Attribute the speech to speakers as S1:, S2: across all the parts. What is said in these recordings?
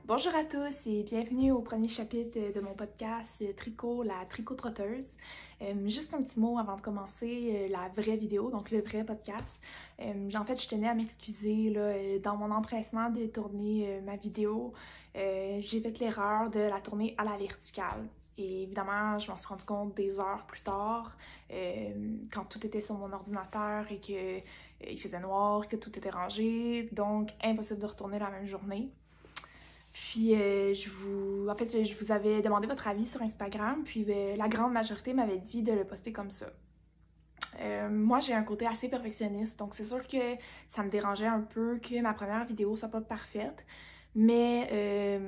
S1: Bonjour à tous et bienvenue au premier chapitre de mon podcast Tricot, la tricotrotteuse. Juste un petit mot avant de commencer la vraie vidéo, donc le vrai podcast. En fait, je tenais à m'excuser dans mon empressement de tourner ma vidéo. J'ai fait l'erreur de la tourner à la verticale. Et évidemment, je m'en suis rendu compte des heures plus tard, quand tout était sur mon ordinateur et que il faisait noir, que tout était rangé, donc impossible de retourner la même journée. Puis, je vous avais demandé votre avis sur Instagram, puis la grande majorité m'avait dit de le poster comme ça. Moi, j'ai un côté assez perfectionniste, donc c'est sûr que ça me dérangeait un peu que ma première vidéo soit pas parfaite. Mais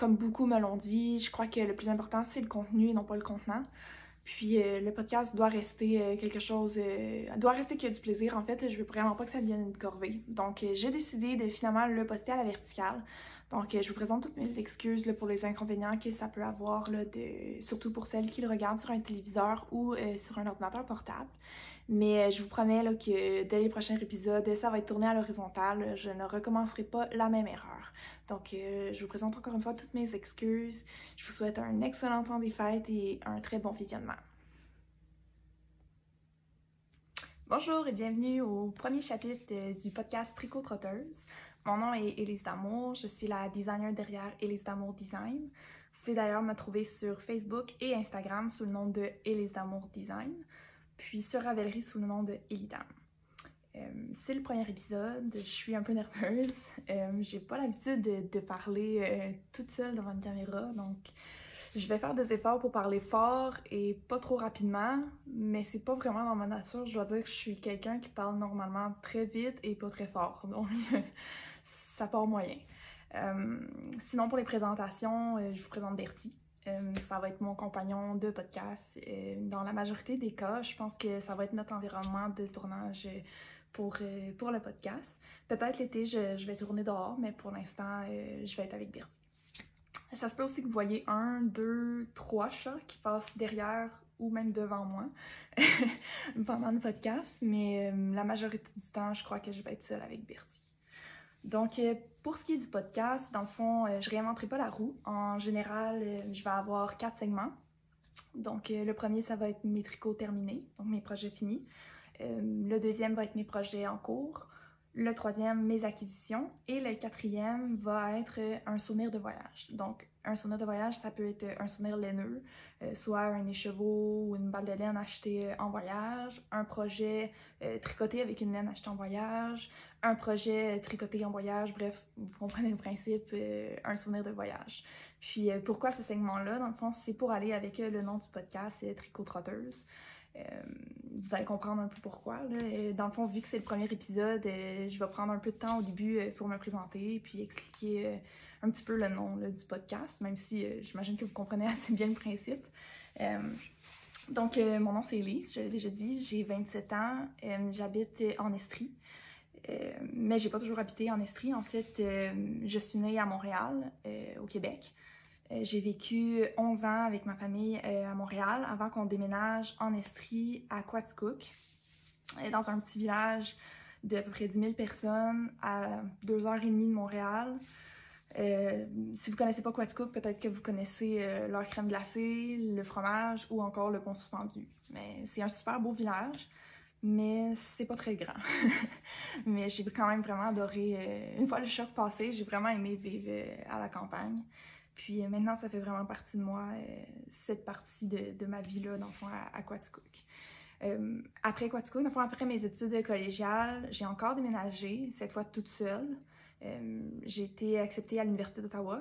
S1: comme beaucoup me l'ont dit, je crois que le plus important, c'est le contenu et non pas le contenant. Puis le podcast doit rester doit rester qu'il y a du plaisir. En fait, je veux vraiment pas que ça devienne une corvée. Donc, j'ai décidé de finalement le poster à la verticale. Donc, je vous présente toutes mes excuses pour les inconvénients que ça peut avoir, surtout pour celles qui le regardent sur un téléviseur ou sur un ordinateur portable. Mais je vous promets que dès les prochains épisodes, ça va être tourné à l'horizontale. Je ne recommencerai pas la même erreur. Donc, je vous présente encore une fois toutes mes excuses. Je vous souhaite un excellent temps des fêtes et un très bon visionnement. Bonjour et bienvenue au premier chapitre du podcast Tricot-Trotteuse. Mon nom est Élise Damour, je suis la designer derrière Élise Damour Design. Vous pouvez d'ailleurs me trouver sur Facebook et Instagram sous le nom de Élise Damour Design, puis sur Ravelry sous le nom de Elidam. C'est le premier épisode, je suis un peu nerveuse. J'ai pas l'habitude de parler toute seule devant une caméra, donc je vais faire des efforts pour parler fort et pas trop rapidement, mais c'est pas vraiment dans ma nature. Je dois dire que je suis quelqu'un qui parle normalement très vite et pas très fort, donc ça part moyen. Sinon, pour les présentations, je vous présente Bertie. Ça va être mon compagnon de podcast. Dans la majorité des cas, je pense que ça va être notre environnement de tournage pour le podcast. Peut-être l'été, je vais tourner dehors, mais pour l'instant, je vais être avec Bertie. Ça se peut aussi que vous voyez 1, 2, 3 chats qui passent derrière ou même devant moi pendant le podcast, mais la majorité du temps, je crois que je vais être seule avec Bertie. Donc, pour ce qui est du podcast, dans le fond, je réinventerai pas la roue. En général, je vais avoir 4 segments. Donc, le premier, ça va être mes tricots terminés, donc mes projets finis. Le deuxième va être mes projets en cours. Le troisième, mes acquisitions. Et le quatrième va être un souvenir de voyage. Donc, un souvenir de voyage, ça peut être un souvenir laineux, soit un écheveau ou une balle de laine achetée en voyage, un projet tricoté avec une laine achetée en voyage, un projet tricoté en voyage, bref, vous comprenez le principe, un souvenir de voyage. Puis, pourquoi ce segment-là? Dans le fond, c'est pour aller avec le nom du podcast, Tricot-Trotteuse. Vous allez comprendre un peu pourquoi. Dans le fond, vu que c'est le premier épisode, je vais prendre un peu de temps au début pour me présenter puis expliquer un petit peu le nom du podcast, même si j'imagine que vous comprenez assez bien le principe. Donc, mon nom c'est Élise, je l'ai déjà dit, j'ai 27 ans, j'habite en Estrie. Mais j'ai pas toujours habité en Estrie. En fait, je suis née à Montréal, au Québec. J'ai vécu 11 ans avec ma famille à Montréal avant qu'on déménage en Estrie à Quaticook, dans un petit village d'à peu près 10 000 personnes à 2h30 de Montréal. Si vous connaissez pas Quaticook, peut-être que vous connaissez leur crème glacée, le fromage ou encore le pont suspendu. Mais c'est un super beau village, mais c'est pas très grand. Mais j'ai quand même vraiment adoré. Une fois le choc passé, j'ai vraiment aimé vivre à la campagne. Puis maintenant, ça fait vraiment partie de moi, cette partie de ma vie-là, dans le fond, à Quaticook. Après Quaticook, dans le fond, après mes études collégiales, j'ai encore déménagé, cette fois toute seule. J'ai été acceptée à l'Université d'Ottawa.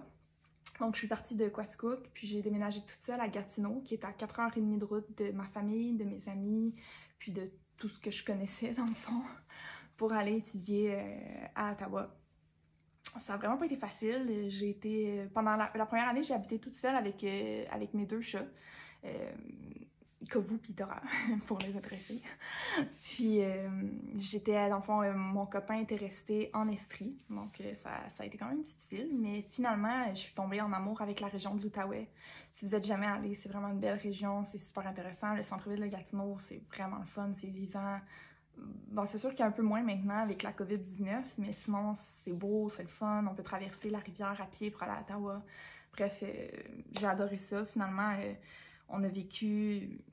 S1: Donc, je suis partie de Quaticook, puis j'ai déménagé toute seule à Gatineau, qui est à 4h30 de route de ma famille, de mes amis, puis de tout ce que je connaissais, dans le fond, pour aller étudier à Ottawa. Ça n'a vraiment pas été facile. J'ai été pendant la première année, j'ai habité toute seule avec mes 2 chats, Kovu et Dora, pour les intéressés. Puis j'étais, dans le fond, mon copain était resté en Estrie, donc ça a été quand même difficile, mais finalement, je suis tombée en amour avec la région de l'Outaouais. Si vous êtes jamais allé, c'est vraiment une belle région, c'est super intéressant. Le centre-ville de Gatineau, c'est vraiment le fun, c'est vivant. bon, c'est sûr qu'il y a un peu moins maintenant avec la COVID-19, mais sinon, c'est beau, c'est le fun. On peut traverser la rivière à pied pour aller à Ottawa. Bref, j'ai adoré ça. Finalement, on a vécu...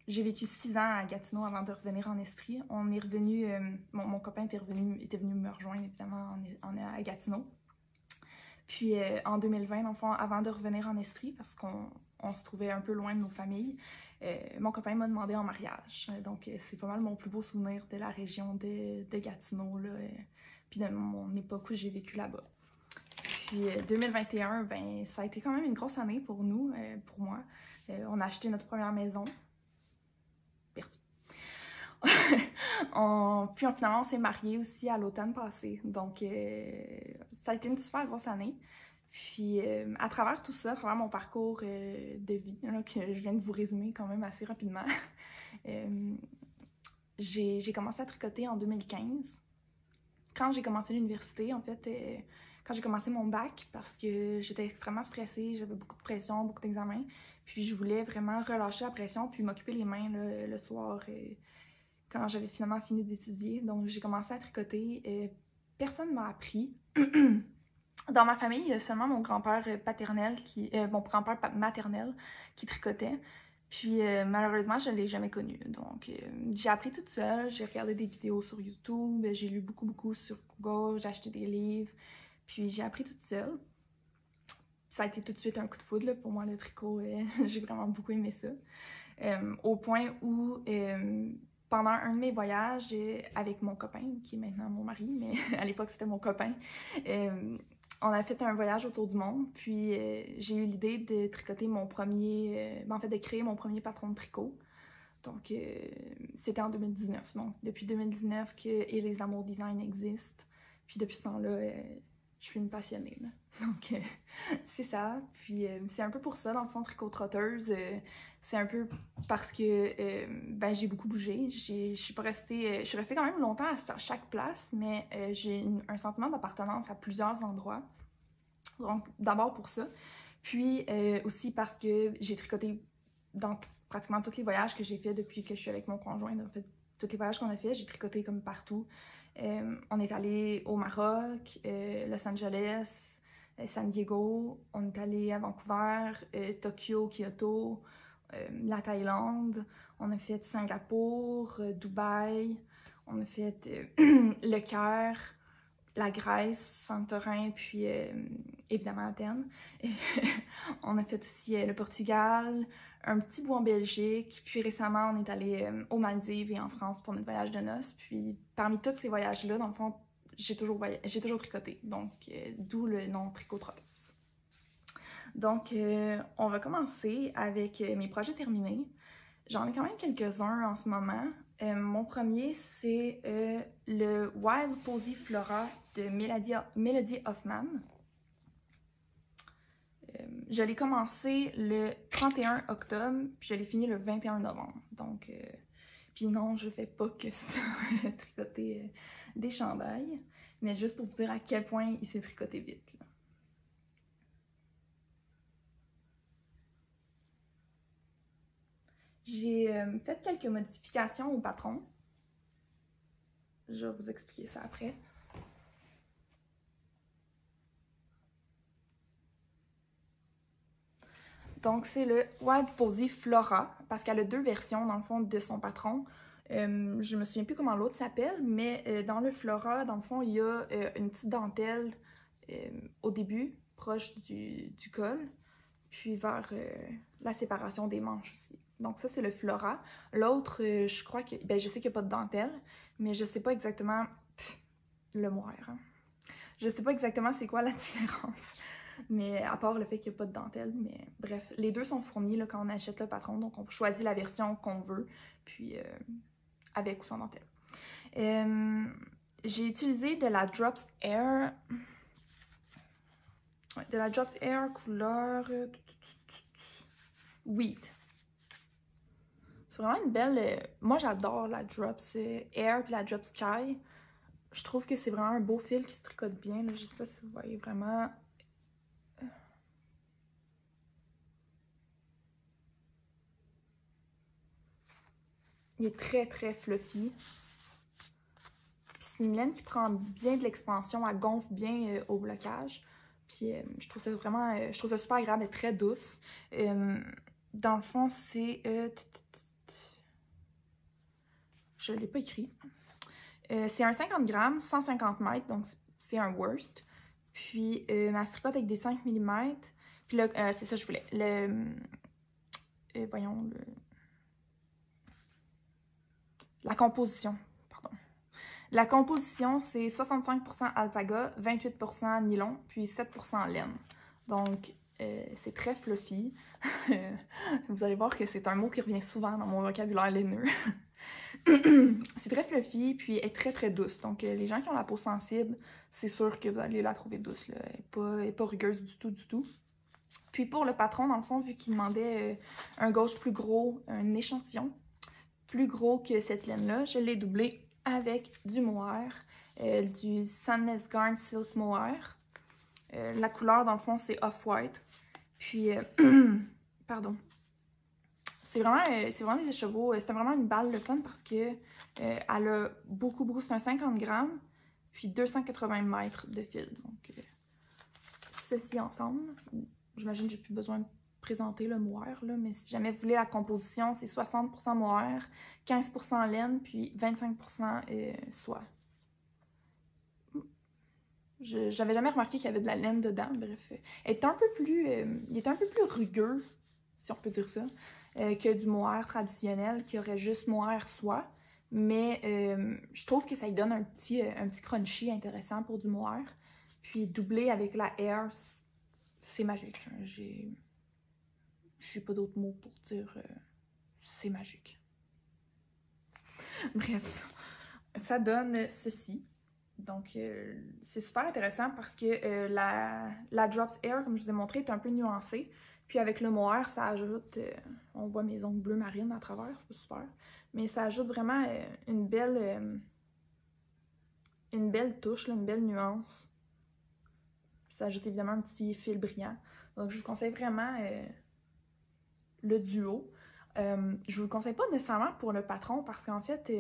S1: J'ai vécu 6 ans à Gatineau avant de revenir en Estrie. On est revenu... mon copain était venu me rejoindre, évidemment, on est à Gatineau. Puis en 2020, dans le fond, avant de revenir en Estrie, parce qu'on se trouvait un peu loin de nos familles, mon copain m'a demandé en mariage. Donc c'est pas mal mon plus beau souvenir de la région de Gatineau, là, puis de mon époque où j'ai vécu là-bas. Puis 2021, ben, ça a été quand même une grosse année pour nous, pour moi. On a acheté notre première maison. Perdu. Puis finalement, on s'est mariés aussi à l'automne passé. Donc, ça a été une super grosse année. Puis, à travers tout ça, à travers mon parcours de vie, là, que je viens de vous résumer quand même assez rapidement, j'ai commencé à tricoter en 2015. Quand j'ai commencé l'université, en fait, quand j'ai commencé mon bac, parce que j'étais extrêmement stressée, j'avais beaucoup de pression, beaucoup d'examens, puis je voulais vraiment relâcher la pression, puis m'occuper les mains là, le soir, quand j'avais finalement fini d'étudier. Donc, j'ai commencé à tricoter. Personne ne m'a appris. Dans ma famille, il y a seulement mon grand-père paternel, mon grand-père maternel qui tricotait. Puis malheureusement, je ne l'ai jamais connu. Donc j'ai appris toute seule, j'ai regardé des vidéos sur YouTube, j'ai lu beaucoup sur Google, j'ai acheté des livres, puis j'ai appris toute seule. Ça a été tout de suite un coup de foudre là, pour moi, le tricot. J'ai vraiment beaucoup aimé ça. Au point où, pendant un de mes voyages avec mon copain, qui est maintenant mon mari, mais à l'époque c'était mon copain, on a fait un voyage autour du monde, puis j'ai eu l'idée de tricoter mon premier, en fait de créer mon premier patron de tricot. Donc c'était en 2019. Donc depuis 2019 que Élise Damour Design existe. Puis depuis ce temps-là, je suis une passionnée, là. Donc c'est ça. Puis c'est un peu pour ça, dans le fond, Tricot Trotteuse. C'est un peu parce que ben, j'ai beaucoup bougé. Je suis pas restée... je suis restée quand même longtemps à chaque place, mais j'ai un sentiment d'appartenance à plusieurs endroits. Donc d'abord pour ça. Puis aussi parce que j'ai tricoté dans pratiquement tous les voyages que j'ai fait depuis que je suis avec mon conjoint. En fait, tous les voyages qu'on a fait, j'ai tricoté comme partout. On est allé au Maroc, Los Angeles, San Diego. On est allé à Vancouver, Tokyo, Kyoto, la Thaïlande. On a fait Singapour, Dubaï. On a fait Le Caire, la Grèce, Santorin, puis évidemment Athènes. On a fait aussi le Portugal, un petit bout en Belgique, puis récemment on est allé aux Maldives et en France pour notre voyage de noces. Puis parmi tous ces voyages-là, dans le fond, j'ai toujours tricoté, donc d'où le nom Tricot Trotteuse. Donc on va commencer avec mes projets terminés. J'en ai quand même quelques-uns en ce moment. Mon premier, c'est le Wild Posy Flora de Melody Hoffman. Je l'ai commencé le 31 octobre, puis je l'ai fini le 21 novembre. Donc, puis non, je fais pas que ça, tricoter des chandails, mais juste pour vous dire à quel point il s'est tricoté vite, là. J'ai fait quelques modifications au patron. Je vais vous expliquer ça après. Donc, c'est le Wild Posy Flora, parce qu'elle a deux versions, dans le fond, de son patron. Je me souviens plus comment l'autre s'appelle, mais dans le Flora, dans le fond, il y a une petite dentelle au début, proche du col, puis vers la séparation des manches aussi. Donc ça, c'est le Flora. L'autre, je crois que... Ben, je sais qu'il n'y a pas de dentelle, mais je sais pas exactement... le moire, hein. Je sais pas exactement c'est quoi la différence. Mais à part le fait qu'il n'y a pas de dentelle, mais bref, les deux sont fournis là, quand on achète le patron, donc on choisit la version qu'on veut, puis avec ou sans dentelle. J'ai utilisé de la Drops Air, de la Drops Air couleur Wheat. C'est vraiment une belle... Moi, j'adore la Drops Air puis la Drops Sky. Je trouve que c'est vraiment un beau fil qui se tricote bien, là. Je sais pas si vous voyez vraiment... Il est très fluffy. c'est une laine qui prend bien de l'expansion, elle gonfle bien au blocage. Puis je trouve ça vraiment, je trouve ça super agréable, elle est très douce. Dans le fond, c'est... je l'ai pas écrit. C'est un 50 grammes, 150 mètres, donc c'est un worst. Puis ma tricote avec des 5 mm. Puis là, c'est ça que je voulais. Voyons, la composition. Pardon. La composition, c'est 65% alpaga, 28% nylon, puis 7% laine. Donc, c'est très fluffy. Vous allez voir que c'est un mot qui revient souvent dans mon vocabulaire laineux. C'est très fluffy, puis elle est très très douce. Donc, les gens qui ont la peau sensible, c'est sûr que vous allez la trouver douce. Là. Elle n'est pas rugueuse du tout, du tout. Puis pour le patron, dans le fond, vu qu'il demandait un gauche plus gros, un échantillon plus gros que cette laine-là, je l'ai doublé avec du mohair, du Sandnes Garn Silk Mohair. La couleur, dans le fond, c'est Off-White. Puis, pardon. C'est vraiment des écheveaux. C'était vraiment une balle de fun parce que elle a beaucoup, c'est un 50 grammes, puis 280 mètres de fil. Donc, ceci ensemble. J'imagine que j'ai plus besoin de présenter le mohair, là, mais si jamais vous voulez la composition, c'est 60% mohair, 15% laine, puis 25% soie. J'avais jamais remarqué qu'il y avait de la laine dedans, bref. Il est un peu plus rugueux, si on peut dire ça, que du mohair traditionnel, qui aurait juste mohair soie. Mais je trouve que ça lui donne un petit crunchy intéressant pour du mohair. Puis doublé avec la Air, c'est magique. J'ai pas d'autres mots pour dire c'est magique. Bref, ça donne ceci. Donc, c'est super intéressant parce que la Drops Air, comme je vous ai montré, est un peu nuancée. Puis avec le mohair, ça ajoute... on voit mes ongles bleu marine à travers, c'est pas super. Mais ça ajoute vraiment une belle touche, là, une belle nuance. Puis ça ajoute évidemment un petit fil brillant. Donc, je vous conseille vraiment le duo. Je vous le conseille pas nécessairement pour le patron parce qu'en fait...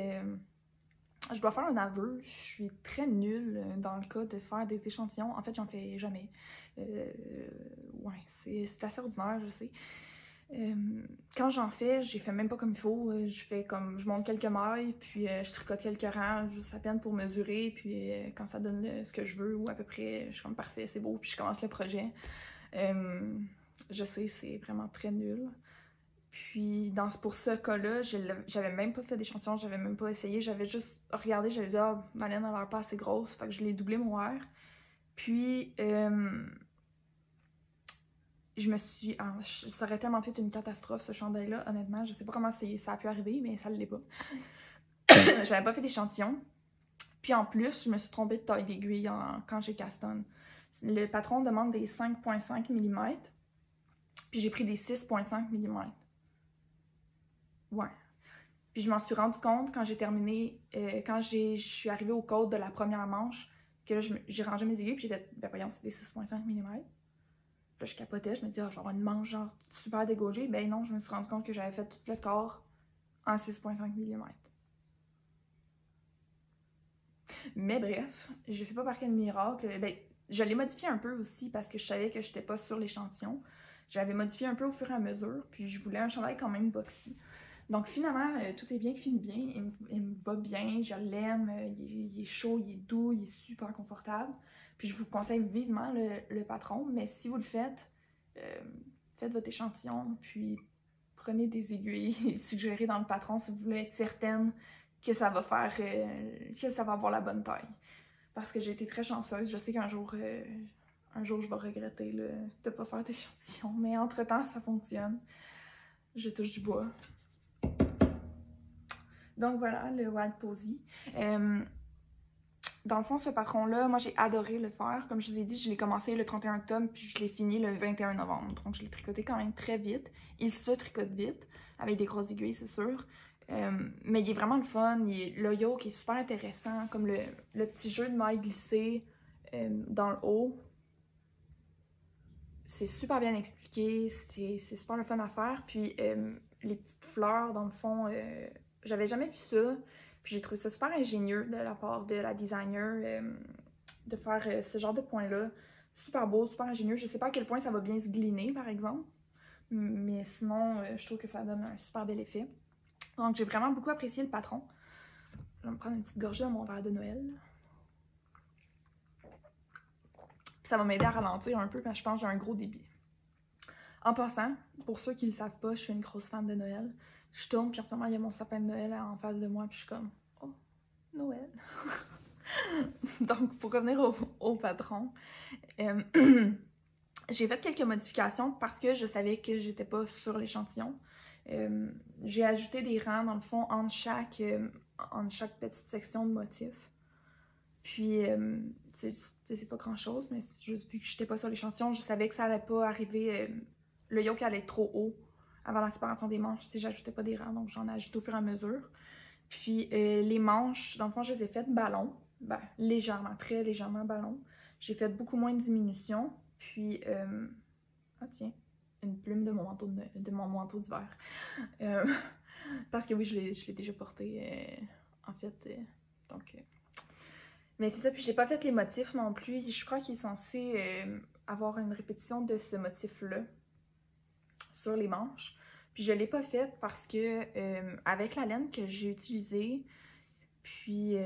S1: je dois faire un aveu, je suis très nulle dans le cas de faire des échantillons. En fait, j'en fais jamais. Ouais, c'est assez ordinaire, je sais. Quand j'en fais, j'ai fait même pas comme il faut. Je monte quelques mailles, puis je tricote quelques rangs, juste à peine pour mesurer, puis quand ça donne ce que je veux, ou à peu près, je suis comme parfait, c'est beau, puis je commence le projet. Je sais, c'est vraiment très nul. Puis, pour ce cas-là, j'avais même pas fait d'échantillon, j'avais même pas essayé, j'avais juste regardé, j'avais dit « Ah, ma laine a l'air pas assez grosse », fait que je l'ai doublé mon mohair. Puis, ça aurait tellement fait une catastrophe, ce chandail-là, honnêtement, je sais pas comment ça a pu arriver, mais ça l'est pas. J'avais pas fait d'échantillon. Puis en plus, je me suis trompée de taille d'aiguille quand j'ai castonne. Le patron demande des 5,5 mm, puis j'ai pris des 6,5 mm. Ouais. Puis je m'en suis rendu compte quand j'ai terminé, quand je suis arrivée au côte de la première manche, que là, j'ai rangé mes aiguilles, puis j'ai fait, ben voyons, c'est des 6,5 mm. Puis là, je capotais, je me disais, oh, genre une manche genre super dégaugée. Ben non, je me suis rendu compte que j'avais fait tout le corps en 6,5 mm. Mais bref, je sais pas par quel miracle, ben, je l'ai modifié un peu aussi parce que je savais que j'étais pas sur l'échantillon. J'avais modifié un peu au fur et à mesure, puis je voulais un chandail quand même boxy. Donc finalement, tout est bien qui finit bien, il me va bien, je l'aime, il est chaud, il est doux, il est super confortable. Puis je vous conseille vivement le patron, mais si vous le faites, faites votre échantillon, puis prenez des aiguilles suggérées dans le patron si vous voulez être certaine que ça va faire, que ça va avoir la bonne taille. Parce que j'ai été très chanceuse, je sais qu'un jour, je vais regretter de ne pas faire d'échantillon, mais entre-temps, ça fonctionne. Je touche du bois. Donc voilà, le Wild Posy. Dans le fond, ce patron-là, moi j'ai adoré le faire. Comme je vous ai dit, je l'ai commencé le 31 octobre, puis je l'ai fini le 21 novembre. Donc je l'ai tricoté quand même très vite. Il se tricote vite, avec des grosses aiguilles, c'est sûr. Mais il est vraiment le fun. Le yoke est super intéressant, comme le petit jeu de mailles glissées dans le haut. C'est super bien expliqué, c'est super le fun à faire. Puis les petites fleurs, dans le fond, j'avais jamais vu ça. Puis j'ai trouvé ça super ingénieux de la part de la designer de faire ce genre de point-là. Super beau, super ingénieux. Je sais pas à quel point ça va bien se gliner, par exemple. Mais sinon, je trouve que ça donne un super bel effet. Donc j'ai vraiment beaucoup apprécié le patron. Je vais me prendre une petite gorgée de mon verre de Noël. Puis ça va m'aider à ralentir un peu parce que je pense que j'ai un gros débit. En passant, pour ceux qui ne le savent pas, je suis une grosse fan de Noël. Je tourne, puis en ce moment, il y a mon sapin de Noël en face de moi, puis je suis comme « Oh, Noël! » Donc, pour revenir au patron, j'ai fait quelques modifications parce que je savais que j'étais pas sur l'échantillon. J'ai ajouté des rangs, dans le fond, entre chaque petite section de motifs. Puis, c'est pas grand-chose, mais juste vu que j'étais pas sur l'échantillon, je savais que ça allait pas arriver, le yoke allait être trop haut avant la séparation des manches si j'ajoutais pas des rangs, donc j'en ai ajouté au fur et à mesure. Puis, les manches, dans le fond, je les ai faites ballon, ben, légèrement, très légèrement ballon. J'ai fait beaucoup moins de diminution, puis, ah tiens, une plume de mon manteau d'hiver. Parce que oui, je l'ai déjà porté, en fait, donc... Mais c'est ça, puis j'ai pas fait les motifs non plus. Je crois qu'il est censé avoir une répétition de ce motif-là sur les manches. Puis je l'ai pas fait parce que avec la laine que j'ai utilisée, puis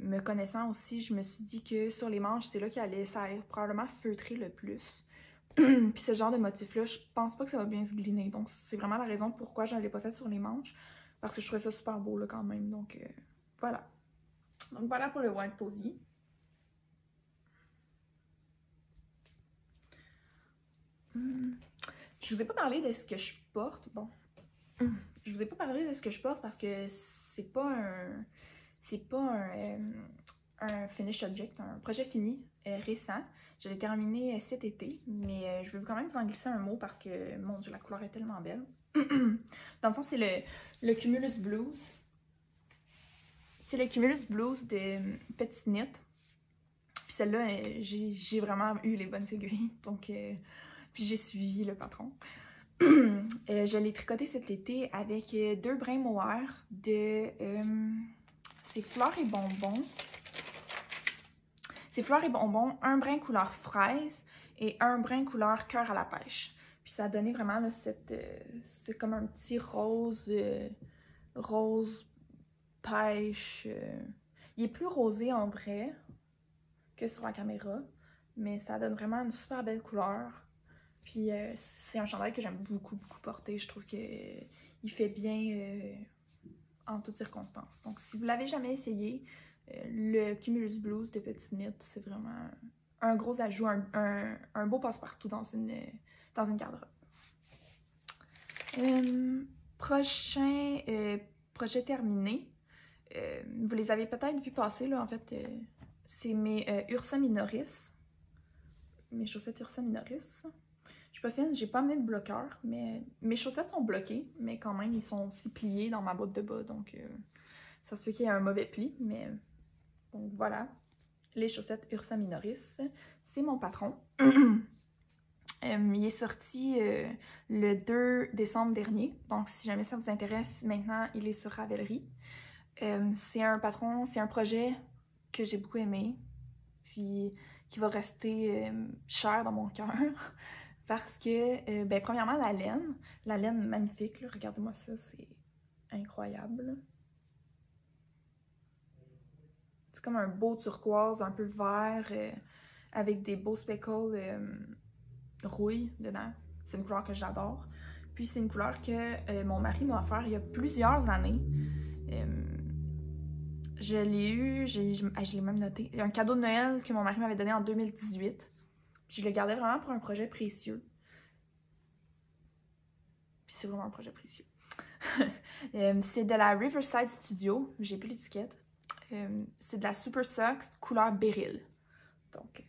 S1: me connaissant aussi, je me suis dit que sur les manches, c'est là ça allait probablement feutrer le plus. Puis ce genre de motif-là, je pense pas que ça va bien se gliner. Donc c'est vraiment la raison pourquoi je l'ai pas fait sur les manches. Parce que je trouvais ça super beau là quand même. Donc voilà. Donc voilà pour le White Posy. Je vous ai pas parlé de ce que je porte. Bon. Je vous ai pas parlé de ce que je porte parce que c'est pas un finish object, un projet fini récent. Je l'ai terminé cet été, mais je vais quand même vous en glisser un mot parce que, mon Dieu, la couleur est tellement belle. Dans le fond, c'est le Cumulus Blues. C'est le Cumulus Blues de Petite Knit. Puis celle-là, j'ai vraiment eu les bonnes aiguilles. Donc, puis j'ai suivi le patron. Je l'ai tricoté cet été avec 2 brins mohair de... c'est Fleurs et Bonbons. C'est Fleurs et Bonbons, un brin couleur fraise et un brin couleur cœur à la pêche. Puis ça a donné vraiment là, c'est comme un petit rose, rose pêche. Il est plus rosé en vrai que sur la caméra, mais ça donne vraiment une super belle couleur. Puis c'est un chandail que j'aime beaucoup, beaucoup porter. Je trouve qu'il fait bien en toutes circonstances. Donc si vous l'avez jamais essayé, le Cumulus Blues de Petite Knit, c'est vraiment un gros ajout, un beau passe-partout dans une garde-robe. Prochain projet terminé. Vous les avez peut-être vu passer, là, en fait, c'est mes Ursa Minoris. Mes chaussettes Ursa Minoris. Je suis pas fine, j'ai pas amené de bloqueur, mais mes chaussettes sont bloquées, mais quand même, ils sont aussi pliés dans ma botte de bas, donc ça se fait qu'il y a un mauvais pli, mais... Donc voilà, les chaussettes Ursa Minoris, c'est mon patron. Il est sorti le 2 décembre dernier, donc si jamais ça vous intéresse, maintenant il est sur Ravelry. C'est un patron, c'est un projet que j'ai beaucoup aimé, puis qui va rester cher dans mon cœur, parce que, ben, premièrement, la laine magnifique, regardez-moi ça, c'est incroyable. C'est comme un beau turquoise, un peu vert, avec des beaux speckles rouille dedans. C'est une couleur que j'adore. Puis c'est une couleur que mon mari m'a offert il y a plusieurs années. Je l'ai eu, je l'ai même noté. Un cadeau de Noël que mon mari m'avait donné en 2018. Puis je le gardais vraiment pour un projet précieux. Puis c'est vraiment un projet précieux. C'est de la Riverside Studio. J'ai plus l'étiquette. C'est de la Super Socks couleur Beryl. Donc,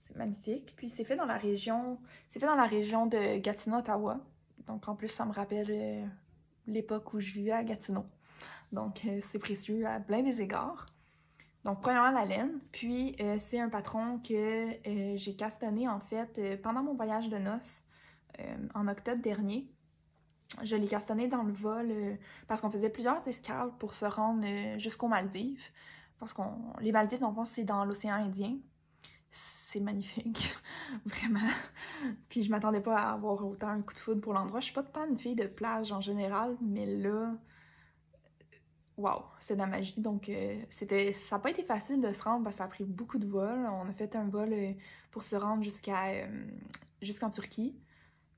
S1: c'est magnifique. Puis c'est fait dans la région de Gatineau, Ottawa. Donc en plus, ça me rappelle l'époque où je vivais à Gatineau. Donc c'est précieux à plein des égards. Donc premièrement, la laine. Puis c'est un patron que j'ai castonné en fait pendant mon voyage de noces en octobre dernier. Je l'ai castané dans le vol parce qu'on faisait plusieurs escales pour se rendre jusqu'aux Maldives. Parce que les Maldives, dans le fond, c'est dans l'océan Indien. C'est magnifique, vraiment. Puis je m'attendais pas à avoir autant un coup de foudre pour l'endroit. Je suis pas tant une fille de plage en général, mais là, waouh, c'est de la magie. Donc ça n'a pas été facile de se rendre parce que ça a pris beaucoup de vols. On a fait un vol pour se rendre jusqu'en Turquie.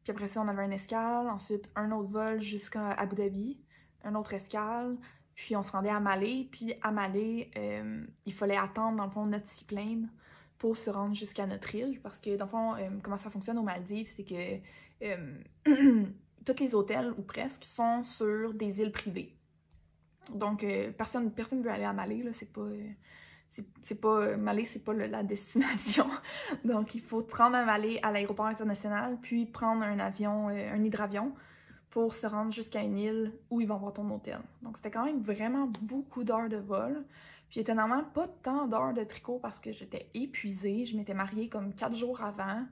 S1: Puis après ça, on avait un escale, ensuite un autre vol jusqu'à Abu Dhabi, un autre escale, puis on se rendait à Malé. Puis à Malé, il fallait attendre, dans le fond, notre seaplane pour se rendre jusqu'à notre île. Parce que, dans le fond, comment ça fonctionne aux Maldives, c'est que tous les hôtels, ou presque, sont sur des îles privées. Donc, personne ne veut aller à Malé, là, c'est pas... Malé, c'est pas la destination. Donc, il faut te rendre à Malé à l'aéroport international, puis prendre un avion, un hydravion, pour se rendre jusqu'à une île où ils vont avoir ton hôtel. Donc, c'était quand même vraiment beaucoup d'heures de vol. Puis, étonnamment, pas tant d'heures de tricot parce que j'étais épuisée. Je m'étais mariée comme 4 jours avant.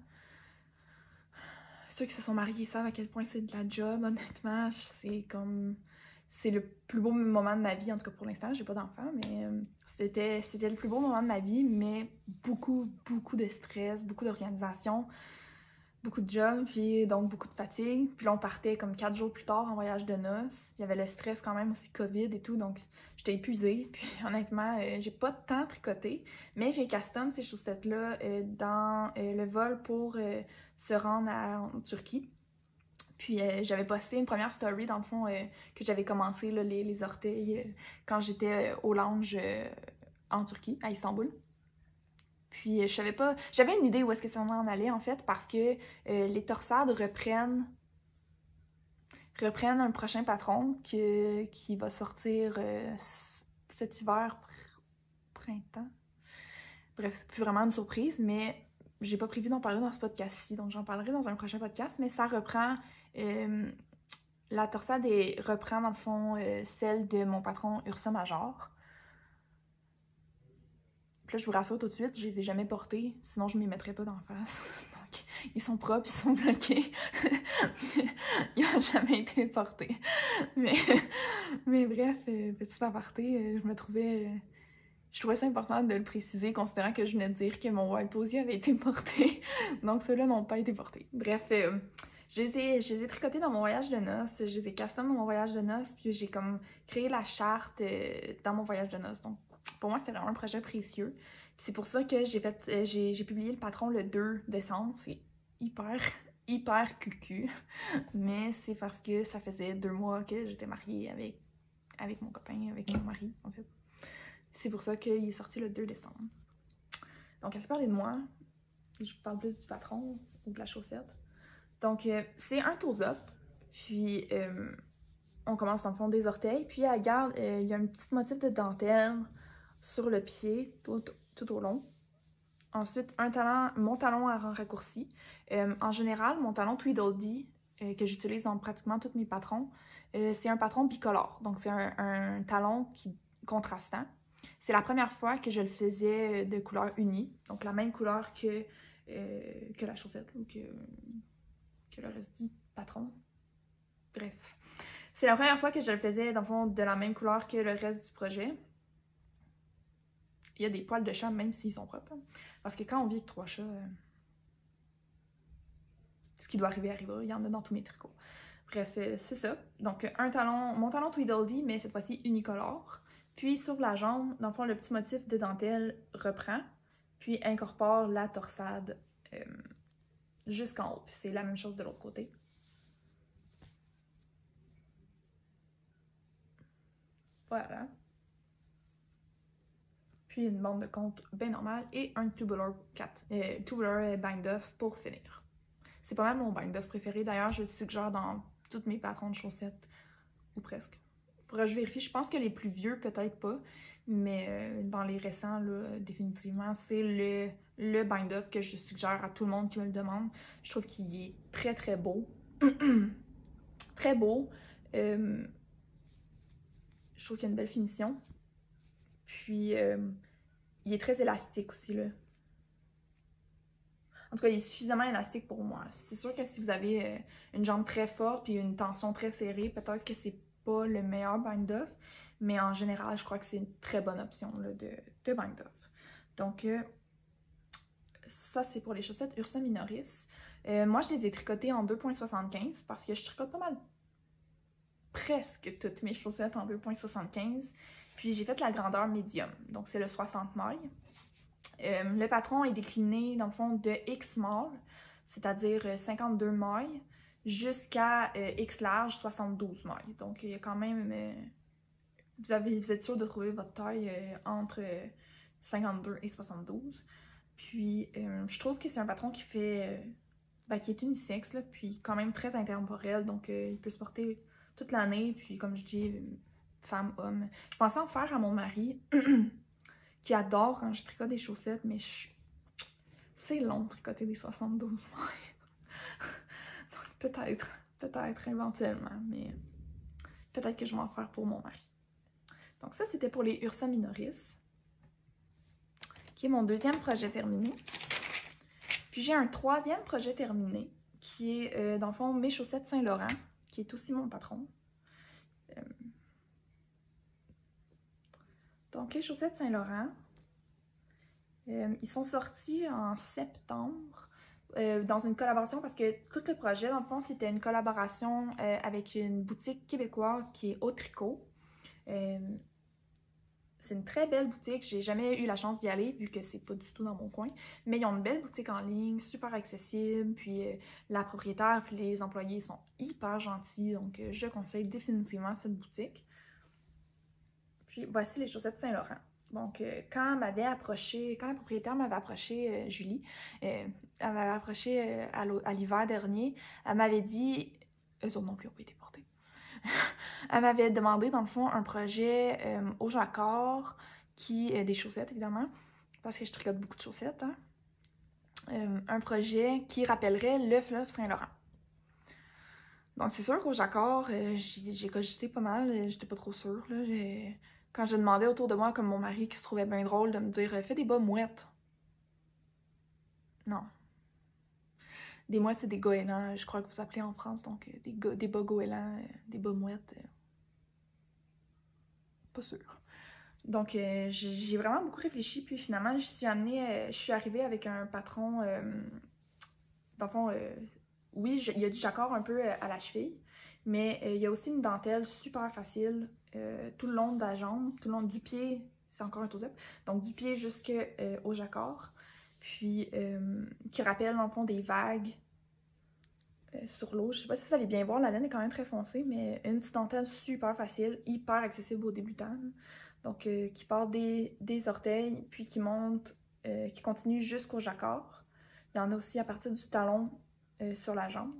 S1: Ceux qui se sont mariés savent à quel point c'est de la job, honnêtement. C'est le plus beau moment de ma vie, en tout cas pour l'instant, j'ai pas d'enfant, mais c'était le plus beau moment de ma vie, mais beaucoup de stress, beaucoup d'organisation, beaucoup de job, puis donc beaucoup de fatigue. Puis là, on partait comme 4 jours plus tard en voyage de noces. Il y avait le stress quand même aussi COVID et tout, donc j'étais épuisée. Puis honnêtement, j'ai pas tant tricoté, mais j'ai custom ces chaussettes-là dans le vol pour se rendre en Turquie. Puis j'avais posté une première story, dans le fond, que j'avais commencé là, les orteils quand j'étais au lounge en Turquie, à Istanbul. Puis je savais pas... J'avais une idée où est-ce que ça en allait, en fait, parce que les torsades reprennent un prochain patron qui va sortir cet hiver, printemps. Bref, c'est plus vraiment une surprise, mais j'ai pas prévu d'en parler dans ce podcast-ci, donc j'en parlerai dans un prochain podcast, mais ça reprend... la torsade reprend dans le fond celle de mon patron Ursa Major. Puis là, je vous rassure tout de suite, je les ai jamais portés, sinon je m'y mettrais pas d'en face. Donc, ils sont propres, ils sont bloqués. Ils n'ont jamais été portés. Mais bref, petit aparté, je trouvais ça important de le préciser, considérant que je venais de dire que mon Wild Posy avait été porté. Donc, ceux-là n'ont pas été portés. Bref, je les ai tricotés dans mon voyage de noces, je les ai custom dans mon voyage de noces, puis j'ai comme créé la charte dans mon voyage de noces. Donc, pour moi, c'était vraiment un projet précieux. Puis c'est pour ça que j'ai publié le patron le 2 décembre. C'est hyper cucu. Mais c'est parce que ça faisait 2 mois que j'étais mariée avec mon copain, avec mon mari, en fait. C'est pour ça qu'il est sorti le 2 décembre. Donc, à se parler de moi, je vous parle plus du patron ou de la chaussette. Donc, c'est un toes-up. Puis, on commence dans le fond des orteils. Puis, à la garde, il y a un petit motif de dentelle sur le pied tout au long. Ensuite, mon talon à rang raccourci. En général, mon talon Tweedledee, que j'utilise dans pratiquement tous mes patrons, c'est un patron bicolore. Donc, c'est un talon contrastant. C'est la première fois que je le faisais de couleur unie. Donc, la même couleur que la chaussette ou que le reste du patron. Bref. C'est la première fois que je le faisais, dans le fond, de la même couleur que le reste du projet. Il y a des poils de chat, même s'ils sont propres. Parce que quand on vit avec 3 chats, ce qui doit arriver arrivera. Il y en a dans tous mes tricots. Bref, c'est ça. Donc, mon talon Tweedledee, mais cette fois-ci unicolore. Puis, sur la jambe, dans le fond, le petit motif de dentelle reprend. Puis, incorpore la torsade jusqu'en haut. Puis, c'est la même chose de l'autre côté. Voilà. Puis une bande de compte bien normale et un tubular bind-off pour finir. C'est pas mal mon bind-off préféré. D'ailleurs, je le suggère dans tous mes patrons de chaussettes, ou presque. Faudrait que je vérifie. Je pense que les plus vieux, peut-être pas, mais dans les récents, là, définitivement, c'est le bind-off que je suggère à tout le monde qui me le demande. Je trouve qu'il est très beau. Très beau. Je trouve qu'il y a une belle finition. Puis, il est très élastique aussi, là. En En tout cas, il est suffisamment élastique pour moi. C'est sûr que si vous avez une jambe très forte puis une tension très serrée, peut-être que c'est pas le meilleur bind-off, mais en général, je crois que c'est une très bonne option là, de bind-off. Donc, ça, c'est pour les chaussettes Ursa Minoris. Moi, je les ai tricotées en 2,75 parce que je tricote pas mal presque toutes mes chaussettes en 2,75. Puis j'ai fait la grandeur médium, donc c'est le 60 mailles. Le patron est décliné dans le fond de X small, c'est-à-dire 52 mailles, jusqu'à X large, 72 mailles. Donc il y a quand même... vous êtes sûr de trouver votre taille entre 52 et 72. Puis je trouve que c'est un patron qui fait... qui est unisexe, là, puis quand même très intemporel, donc il peut se porter toute l'année, puis comme je dis, femme, homme. Je pensais en faire à mon mari, qui adore quand je tricote des chaussettes, mais c'est long de tricoter des 72 mailles. Donc peut-être éventuellement, mais peut-être que je vais en faire pour mon mari. Donc ça, c'était pour les Ursa Minoris, qui est mon deuxième projet terminé. Puis j'ai un troisième projet terminé, qui est, dans le fond, mes chaussettes Saint-Laurent, qui est aussi mon patron. Donc, les chaussettes Saint-Laurent, ils sont sortis en septembre dans une collaboration, parce que tout le projet, dans le fond, c'était une collaboration avec une boutique québécoise qui est Au Tricot. C'est une très belle boutique, j'ai jamais eu la chance d'y aller vu que c'est pas du tout dans mon coin, mais ils ont une belle boutique en ligne, super accessible, puis la propriétaire puis les employés sont hyper gentils, donc je conseille définitivement cette boutique. Puis voici les chaussettes Saint-Laurent. Donc quand la propriétaire m'avait approché, Julie, elle m'avait approché à l'hiver dernier, elle m'avait dit, eux autres non plus n'ont pas été portés. Elle m'avait demandé, dans le fond, un projet au jacquard, des chaussettes, évidemment, parce que je tricote beaucoup de chaussettes, hein? Un projet qui rappellerait le fleuve Saint-Laurent. Donc, c'est sûr qu'au jacquard, j'ai cogité pas mal, j'étais pas trop sûre, là. Quand j'ai demandé autour de moi, comme mon mari qui se trouvait bien drôle, de me dire « Fais des bas mouettes ». Non. Des mouettes, c'est des goélands, je crois que vous appelez en France, donc des bas goélands, des bas mouettes. Pas sûre. Donc, j'ai vraiment beaucoup réfléchi, puis finalement, je suis arrivée avec un patron, dans le fond, oui, il y a du jacquard un peu à la cheville, mais il y a aussi une dentelle super facile tout le long de la jambe, tout le long du pied, c'est encore un toe-up, donc du pied jusqu'au jacquard, puis qui rappelle, dans le fond, des vagues sur l'eau. Je sais pas si vous allez bien voir, la laine est quand même très foncée, mais une petite dentelle super facile, hyper accessible aux débutants. Donc, qui part des orteils, puis qui monte, qui continue jusqu'au jacquard. Il y en a aussi à partir du talon sur la jambe.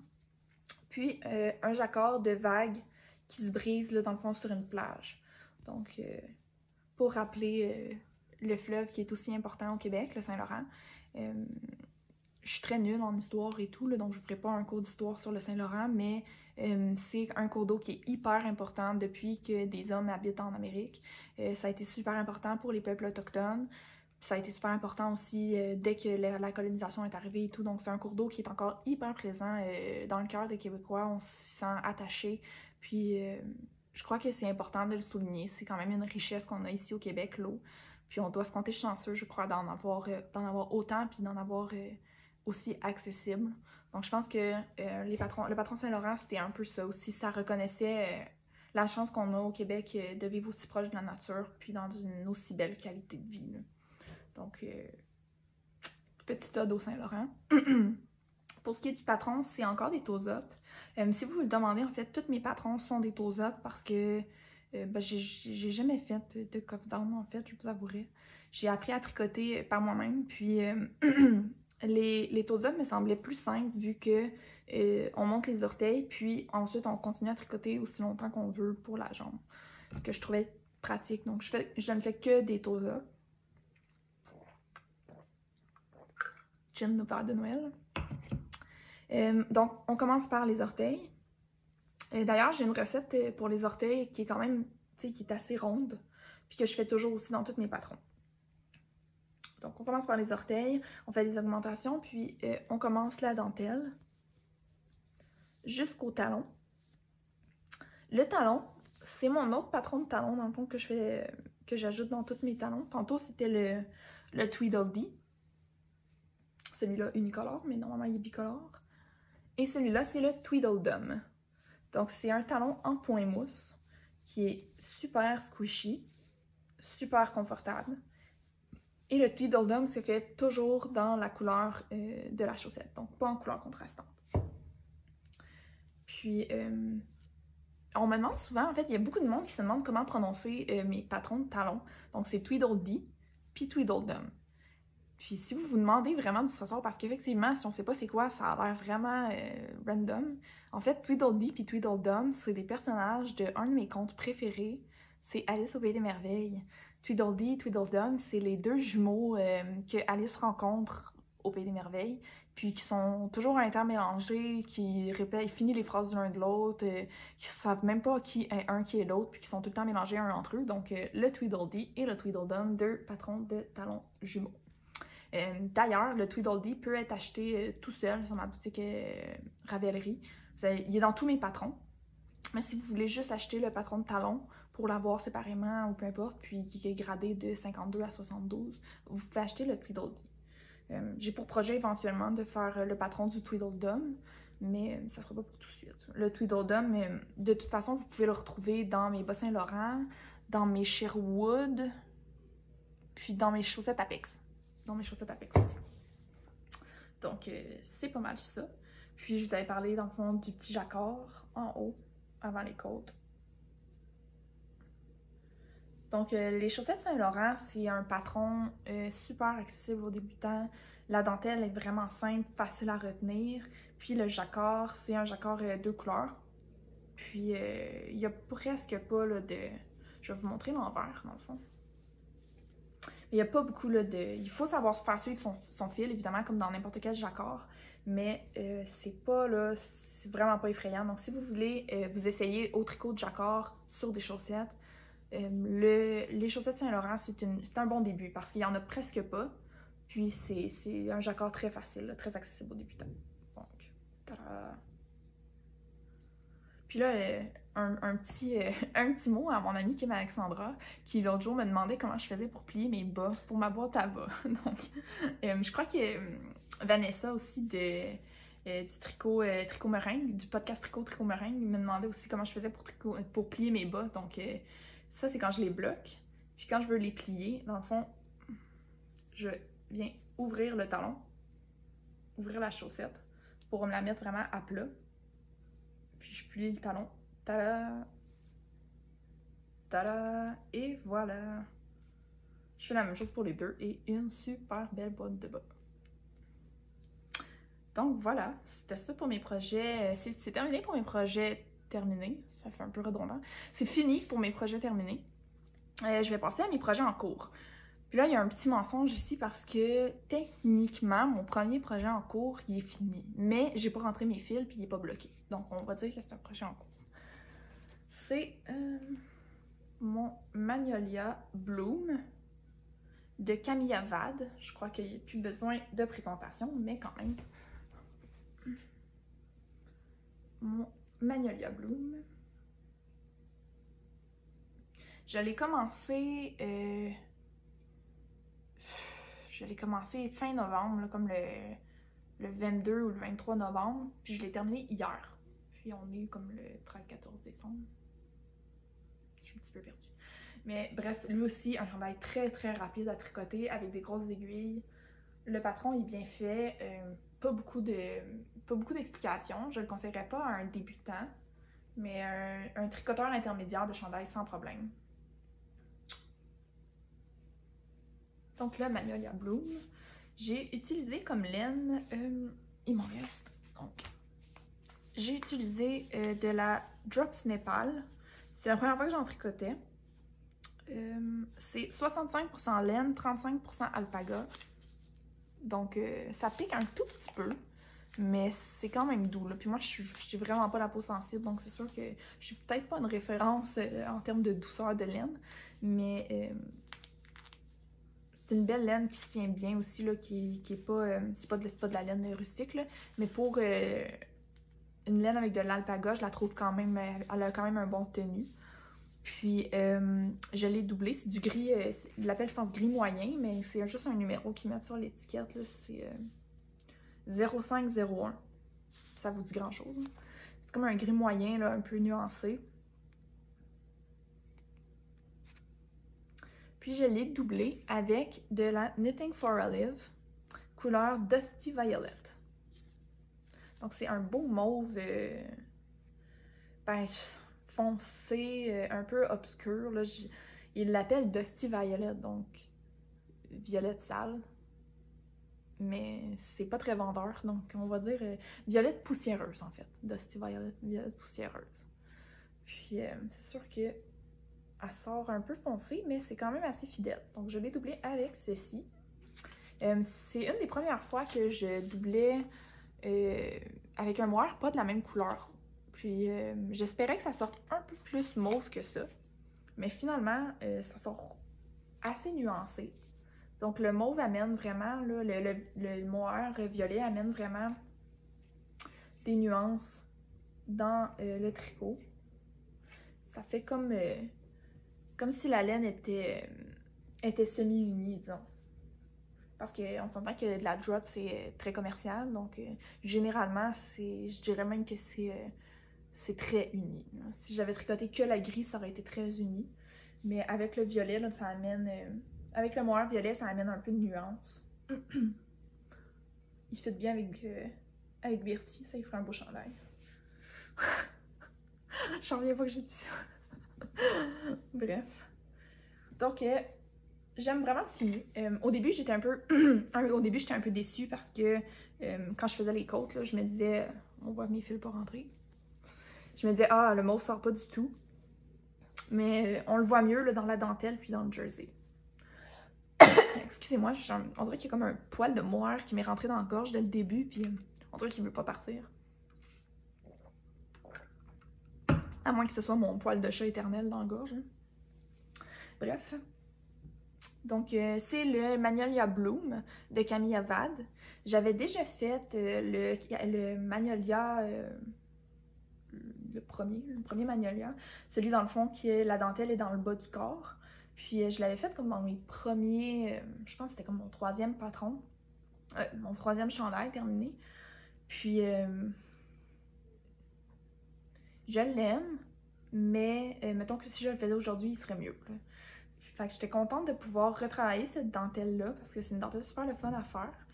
S1: Puis, un jacquard de vague qui se brise, là, dans le fond, sur une plage. Donc, pour rappeler le fleuve qui est aussi important au Québec, le Saint-Laurent. Je suis très nulle en histoire et tout, là, donc je ne ferai pas un cours d'histoire sur le Saint-Laurent, mais c'est un cours d'eau qui est hyper important depuis que des hommes habitent en Amérique. Ça a été super important pour les peuples autochtones. Ça a été super important aussi dès que la colonisation est arrivée et tout. Donc c'est un cours d'eau qui est encore hyper présent dans le cœur des Québécois. On s'y sent attaché. Puis je crois que c'est important de le souligner. C'est quand même une richesse qu'on a ici au Québec, l'eau. Puis on doit se compter chanceux, je crois, d'en avoir autant, puis d'en avoir aussi accessible. Donc je pense que le patron Saint-Laurent, c'était un peu ça aussi. Ça reconnaissait la chance qu'on a au Québec de vivre aussi proche de la nature, puis dans une aussi belle qualité de vie, là. Donc, petit ode au Saint-Laurent. Pour ce qui est du patron, c'est encore des toe-up. Si vous le demandez, en fait, tous mes patrons sont des toe-up parce que j'ai jamais fait de cuff-down, en fait, je vous avouerai. J'ai appris à tricoter par moi-même, puis les toe-up me semblaient plus simples vu que on monte les orteils, puis ensuite on continue à tricoter aussi longtemps qu'on veut pour la jambe. Ce que je trouvais pratique. Donc, je ne fais que des toe-up. Gin nous parle de Noël. Donc, on commence par les orteils. D'ailleurs, j'ai une recette pour les orteils qui est quand même, tu sais, qui est assez ronde, puis que je fais toujours aussi dans tous mes patrons. Donc, on commence par les orteils, on fait des augmentations, puis on commence la dentelle jusqu'au talon. Le talon, c'est mon autre patron de talon, dans le fond, que j'ajoute dans tous mes talons. Tantôt, c'était le Tweedledee. Celui-là unicolore, mais normalement, il est bicolore. Et celui-là, c'est le Tweedledum. Donc, c'est un talon en point mousse qui est super squishy, super confortable. Et le Tweedledum se fait toujours dans la couleur de la chaussette, donc pas en couleur contrastante. Puis, on me demande souvent, en fait, il y a beaucoup de monde qui se demande comment prononcer mes patrons de talons. Donc, c'est Tweedledee puis Tweedledum. Puis, si vous vous demandez vraiment d'où ça sort, parce qu'effectivement, si on sait pas c'est quoi, ça a l'air vraiment random. En fait, Tweedledee puis Tweedledum, c'est des personnages d'un de mes contes préférés. C'est Alice au Pays des Merveilles. Tweedledee et Tweedledum, c'est les deux jumeaux que Alice rencontre au Pays des Merveilles, puis qui sont toujours intermélangés, qui répètent, ils finissent les phrases de l'un de l'autre, qui savent même pas qui est un qui est l'autre, puis qui sont tout le temps mélangés un entre eux. Donc, le Tweedledee et le Tweedledum, deux patrons de talons jumeaux. D'ailleurs, le Tweedledee peut être acheté tout seul sur ma boutique Ravelry. Il est dans tous mes patrons. Mais si vous voulez juste acheter le patron de talon pour l'avoir séparément ou peu importe, puis qui est gradé de 52 à 72, vous pouvez acheter le Tweedledee. J'ai pour projet éventuellement de faire le patron du Tweedledum, mais ça ne sera pas pour tout de suite. Le Tweedledum, de toute façon, vous pouvez le retrouver dans mes bas Saint-Laurent, dans mes Sherwood, puis dans mes chaussettes Apex. Dans mes chaussettes Apex aussi. Donc, c'est pas mal ça. Puis, je vous avais parlé, dans le fond, du petit jacquard en haut, avant les côtes. Donc, les chaussettes Saint-Laurent, c'est un patron super accessible aux débutants. La dentelle est vraiment simple, facile à retenir. Puis, le jacquard, c'est un jacquard deux couleurs. Puis, il n'y a presque pas là, de... Je vais vous montrer l'envers, dans le fond. Il n'y a pas beaucoup là, de... Il faut savoir se faire suivre son fil, évidemment, comme dans n'importe quel jacquard. Mais c'est pas là... C'est vraiment pas effrayant. Donc, si vous voulez vous essayer au tricot de jacquard sur des chaussettes, les chaussettes Saint-Laurent, c'est un bon début parce qu'il n'y en a presque pas. Puis, c'est un jacquard très facile, là, très accessible aux débutants. Donc, tada! Puis là, un petit mot à mon amie Kim Alexandra, qui l'autre jour me demandait comment je faisais pour plier mes bas, pour ma boîte à bas. Donc, je crois que Vanessa aussi du tricot meringue, du podcast Tricot meringue, me demandait aussi comment je faisais pour plier mes bas. Donc, ça, c'est quand je les bloque. Puis quand je veux les plier, dans le fond, je viens ouvrir le talon, ouvrir la chaussette pour me la mettre vraiment à plat. Puis je plie le talon. Tada! Tada! Et voilà! Je fais la même chose pour les deux et une super belle boîte de bas. Donc voilà, c'était ça pour mes projets. C'est terminé pour mes projets terminés. Ça fait un peu redondant. C'est fini pour mes projets terminés. Je vais passer à mes projets en cours. Puis là, il y a un petit mensonge ici parce que techniquement, mon premier projet en cours, il est fini. Mais j'ai pas rentré mes fils puis il est pas bloqué. Donc, on va dire que c'est un projet en cours. C'est mon Magnolia Bloom de Camilla Vade. Je crois qu'il n'y a plus besoin de présentation, mais quand même. Mon Magnolia Bloom. Je l'ai commencé... fin novembre, là, comme le 22 ou le 23 novembre. Puis je l'ai terminé hier. Puis on est comme le 13-14 décembre. Je suis un petit peu perdue. Mais bref, lui aussi, un chandail très très rapide à tricoter avec des grosses aiguilles. Le patron est bien fait. Pas beaucoup d'explications. Je le conseillerais pas à un débutant. Mais un tricoteur intermédiaire de chandail sans problème. Donc là, Magnolia Bloom, j'ai utilisé comme laine, il m'en reste, donc j'ai utilisé de la Drops Népal. C'est la première fois que j'en tricotais. C'est 65% laine, 35% alpaga. Donc ça pique un tout petit peu, mais c'est quand même doux, là. Puis moi, je suis vraiment pas la peau sensible, donc c'est sûr que je suis peut-être pas une référence en termes de douceur de laine, mais... c'est une belle laine qui se tient bien aussi, là, qui est pas... c'est pas de la laine rustique, là, mais pour une laine avec de l'alpaga, je la trouve quand même... elle a quand même un bon tenue. Puis, je l'ai doublé. C'est du gris... ils l'appellent, je pense, gris moyen, mais c'est juste un numéro qu'ils mettent sur l'étiquette, là. C'est 0501. Ça vous dit grand-chose, hein? C'est comme un gris moyen, là, un peu nuancé. Puis je l'ai doublé avec de la Knitting for Olive, couleur Dusty Violet. Donc c'est un beau mauve ben, foncé, un peu obscur. Là. Il l'appelle Dusty Violet, donc violette sale. Mais c'est pas très vendeur, donc on va dire violette poussiéreuse en fait. Dusty Violet, violette poussiéreuse. Puis c'est sûr que elle sort un peu foncée, mais c'est quand même assez fidèle. Donc, je l'ai doublé avec ceci. C'est une des premières fois que je doublais avec un mohair pas de la même couleur. Puis, j'espérais que ça sorte un peu plus mauve que ça. Mais finalement, ça sort assez nuancé. Donc, le mauve amène vraiment, là, le mohair violet amène vraiment des nuances dans le tricot. Ça fait comme si la laine était semi-unie, disons. Parce qu'on s'entend que de la drop, c'est très commercial, donc généralement, je dirais même que c'est très uni. Là. Si j'avais tricoté que la gris, ça aurait été très uni. Mais avec le violet, là, ça amène... avec le mohair violet, ça amène un peu de nuance. Il fit bien avec Bertie, ça lui ferait un beau chandail. J'en reviens pas que j'ai dit ça. Bref. Donc, j'aime vraiment le fini. Au début, j'étais un peu... j'étais un peu déçue parce que quand je faisais les côtes, là, je me disais... On voit mes fils pas rentrer. Je me disais, ah, le mauve sort pas du tout. Mais on le voit mieux là, dans la dentelle puis dans le jersey. Excusez-moi, on dirait qu'il y a comme un poil de mohair qui m'est rentré dans la gorge dès le début, puis on dirait qu'il veut pas partir. À moins que ce soit mon poil de chat éternel dans la gorge. Hein. Bref. Donc, c'est le Magnolia Bloom de Camille Avad. J'avais déjà fait le Magnolia, le premier Magnolia. Celui dans le fond qui est la dentelle est dans le bas du corps. Puis, je l'avais fait comme dans mes premiers, je pense que c'était comme mon troisième patron. Mon troisième chandail terminé. Puis, je l'aime, mais mettons que si je le faisais aujourd'hui, il serait mieux. Là. Fait que j'étais contente de pouvoir retravailler cette dentelle-là, parce que c'est une dentelle super le fun à faire.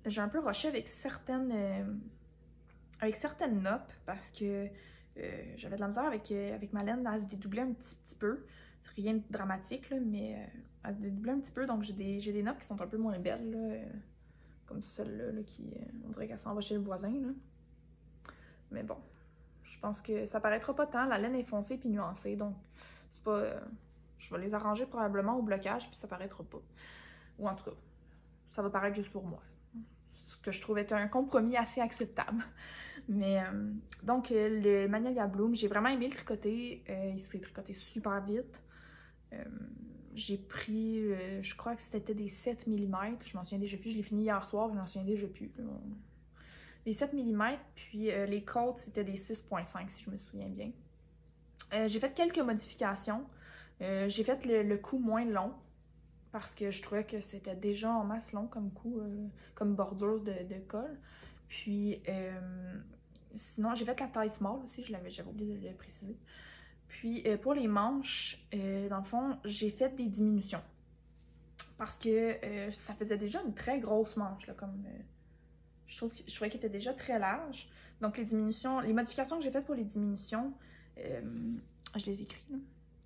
S1: J'ai un peu rushé avec certaines noppes, parce que j'avais de la misère avec ma laine à se dédoubler un petit peu. C'est rien de dramatique, là, mais à se dédoubler un petit peu, donc j'ai des noppes qui sont un peu moins belles, là, comme celle-là, là, qui, on dirait qu'elle s'en va chez le voisin, là. Mais bon, je pense que ça paraîtra pas tant, la laine est foncée puis nuancée, donc c'est pas... je vais les arranger probablement au blocage puis ça paraîtra pas. Ou en tout cas, ça va paraître juste pour moi. Ce que je trouve être un compromis assez acceptable. Mais donc, le Magnolia Bloom, j'ai vraiment aimé le tricoter. Il s'est tricoté super vite. J'ai pris, je crois que c'était des 7 mm. Je m'en souviens déjà plus. Je l'ai fini hier soir, je m'en souviens déjà plus. Les 7 mm, puis les côtes, c'était des 6,5 si je me souviens bien. J'ai fait quelques modifications. J'ai fait le cou moins long parce que je trouvais que c'était déjà en masse long comme cou, comme bordure de colle. Puis sinon, j'ai fait la taille small aussi, j'avais oublié de le préciser. Puis pour les manches, dans le fond, j'ai fait des diminutions. Parce que ça faisait déjà une très grosse manche, là, comme... je trouvais qu'elle était déjà très large. Donc les modifications que j'ai faites pour les diminutions, je les écris là.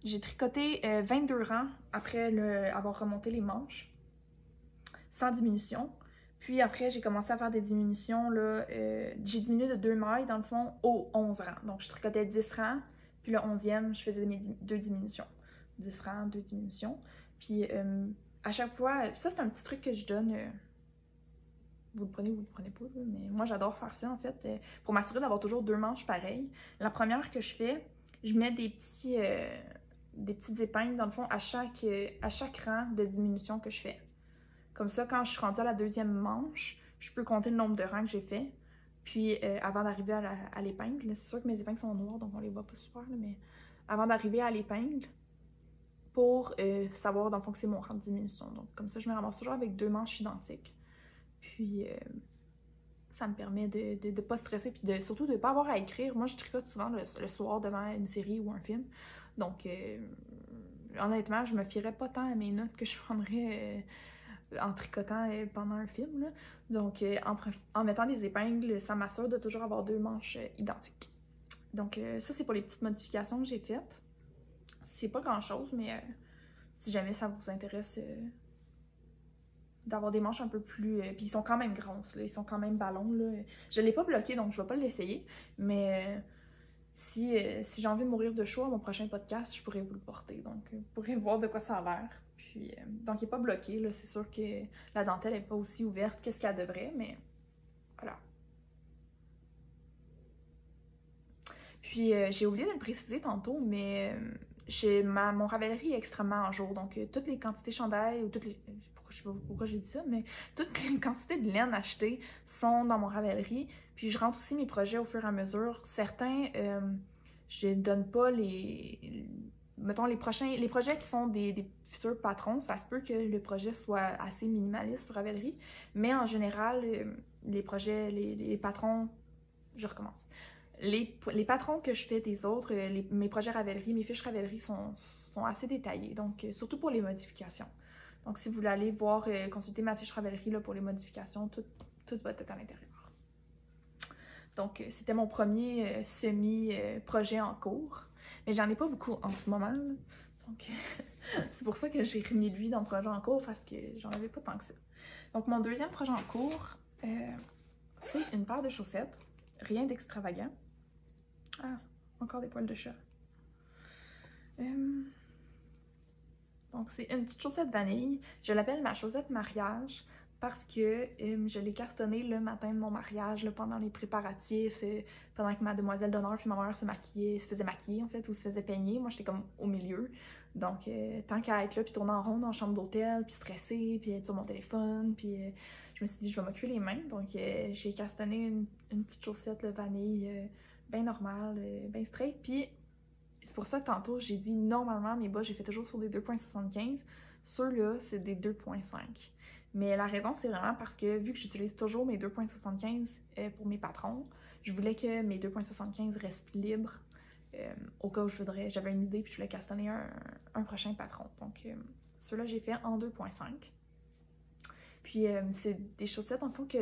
S1: J'ai tricoté 22 rangs après avoir remonté les manches, sans diminution. Puis après, j'ai commencé à faire des diminutions, là, j'ai diminué de 2 mailles, dans le fond, aux 11 rangs. Donc je tricotais 10 rangs, puis le 11e, je faisais mes 2 diminutions. 10 rangs, 2 diminutions. Puis à chaque fois, ça c'est un petit truc que je donne... vous le prenez ou vous le prenez pas, là, mais moi j'adore faire ça en fait, pour m'assurer d'avoir toujours 2 manches pareilles. La première que je fais, je mets des petits des petites épingles, dans le fond, à chaque rang de diminution que je fais. Comme ça, quand je suis rendue à la deuxième manche, je peux compter le nombre de rangs que j'ai fait. Puis, avant d'arriver à l'épingle, c'est sûr que mes épingles sont noires, donc on les voit pas super, là, mais avant d'arriver à l'épingle, pour savoir, dans le fond, que c'est mon rang de diminution. Donc, comme ça, je me ramasse toujours avec 2 manches identiques. Puis, ça me permet de ne pas stresser, puis surtout de ne pas avoir à écrire. Moi, je tricote souvent le soir devant une série ou un film. Donc, honnêtement, je me fierais pas tant à mes notes que je prendrais en tricotant pendant un film, là. Donc, en mettant des épingles, ça m'assure de toujours avoir 2 manches identiques. Donc, ça, c'est pour les petites modifications que j'ai faites. C'est pas grand-chose, mais si jamais ça vous intéresse d'avoir des manches un peu plus... puis ils sont quand même grosses, là. Ils sont quand même ballons, là. Je l'ai pas bloqué, donc je vais pas l'essayer. Mais si j'ai envie de mourir de chaud à mon prochain podcast, je pourrais vous le porter. Donc, vous pourrez voir de quoi ça a l'air. Puis, donc, il n'est pas bloqué, là. C'est sûr que la dentelle n'est pas aussi ouverte que ce qu'elle devrait, mais voilà. Puis, j'ai oublié de le préciser tantôt, mais mon Ravelry est extrêmement en jour. Donc, toutes les quantités chandail ou toutes les... Je sais pas pourquoi j'ai dit ça, mais toutes les quantités de laine achetées sont dans mon Ravelry. Puis, je rentre aussi mes projets au fur et à mesure. Certains, je ne donne pas mettons, les projets qui sont des futurs patrons, ça se peut que le projet soit assez minimaliste sur Ravelry. Mais en général, les projets, les patrons... Je recommence. Les patrons que je fais des autres, mes projets Ravelry, mes fiches Ravelry sont assez détaillés, donc surtout pour les modifications. Donc si vous voulez aller voir, consulter ma fiche Ravelry là, pour les modifications, tout va être à l'intérieur. Donc c'était mon premier semi-projet en cours, mais j'en ai pas beaucoup en ce moment. Là. Donc c'est pour ça que j'ai remis lui dans le projet en cours, parce que j'en avais pas tant que ça. Donc mon deuxième projet en cours, c'est une paire de chaussettes, rien d'extravagant. Ah, encore des poils de chat. Donc, c'est une petite chaussette vanille. Je l'appelle ma chaussette mariage parce que je l'ai cartonnée le matin de mon mariage, là, pendant les préparatifs, pendant que ma demoiselle d'honneur puis ma mère se faisait maquiller, en fait, ou se faisait peigner. Moi, j'étais comme au milieu. Donc, tant qu'à être là, puis tourner en rond dans la chambre d'hôtel, puis stressée, puis être sur mon téléphone, puis je me suis dit, je vais m'occuper les mains. Donc, j'ai castanné une petite chaussette, là, vanille, bien normale, bien straight. Puis, c'est pour ça que tantôt, j'ai dit, normalement, mes bas, j'ai fait toujours sur des 2,75. Ceux-là, c'est des 2,5. Mais la raison, c'est vraiment parce que, vu que j'utilise toujours mes 2,75 pour mes patrons, je voulais que mes 2,75 restent libres au cas où j'avais une idée puis je voulais castanner un prochain patron. Donc, ceux-là, j'ai fait en 2,5. Puis, c'est des chaussettes, en fond, que...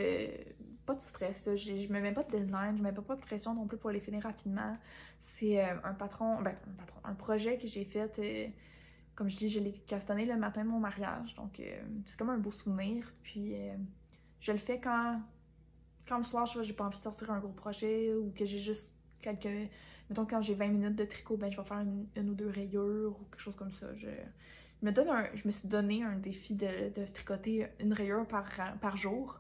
S1: Pas de stress, là. Je me mets pas de deadline, je me mets pas de pression non plus pour les finir rapidement. C'est un projet que j'ai fait... Comme je dis, je l'ai castanné le matin de mon mariage, donc c'est comme un beau souvenir. Puis je le fais quand le soir, j'ai pas envie de sortir un gros projet ou que j'ai juste quelques... Mettons, quand j'ai 20 minutes de tricot, ben je vais faire une ou 2 rayures ou quelque chose comme ça. Je me suis donné un défi de tricoter une rayure par jour.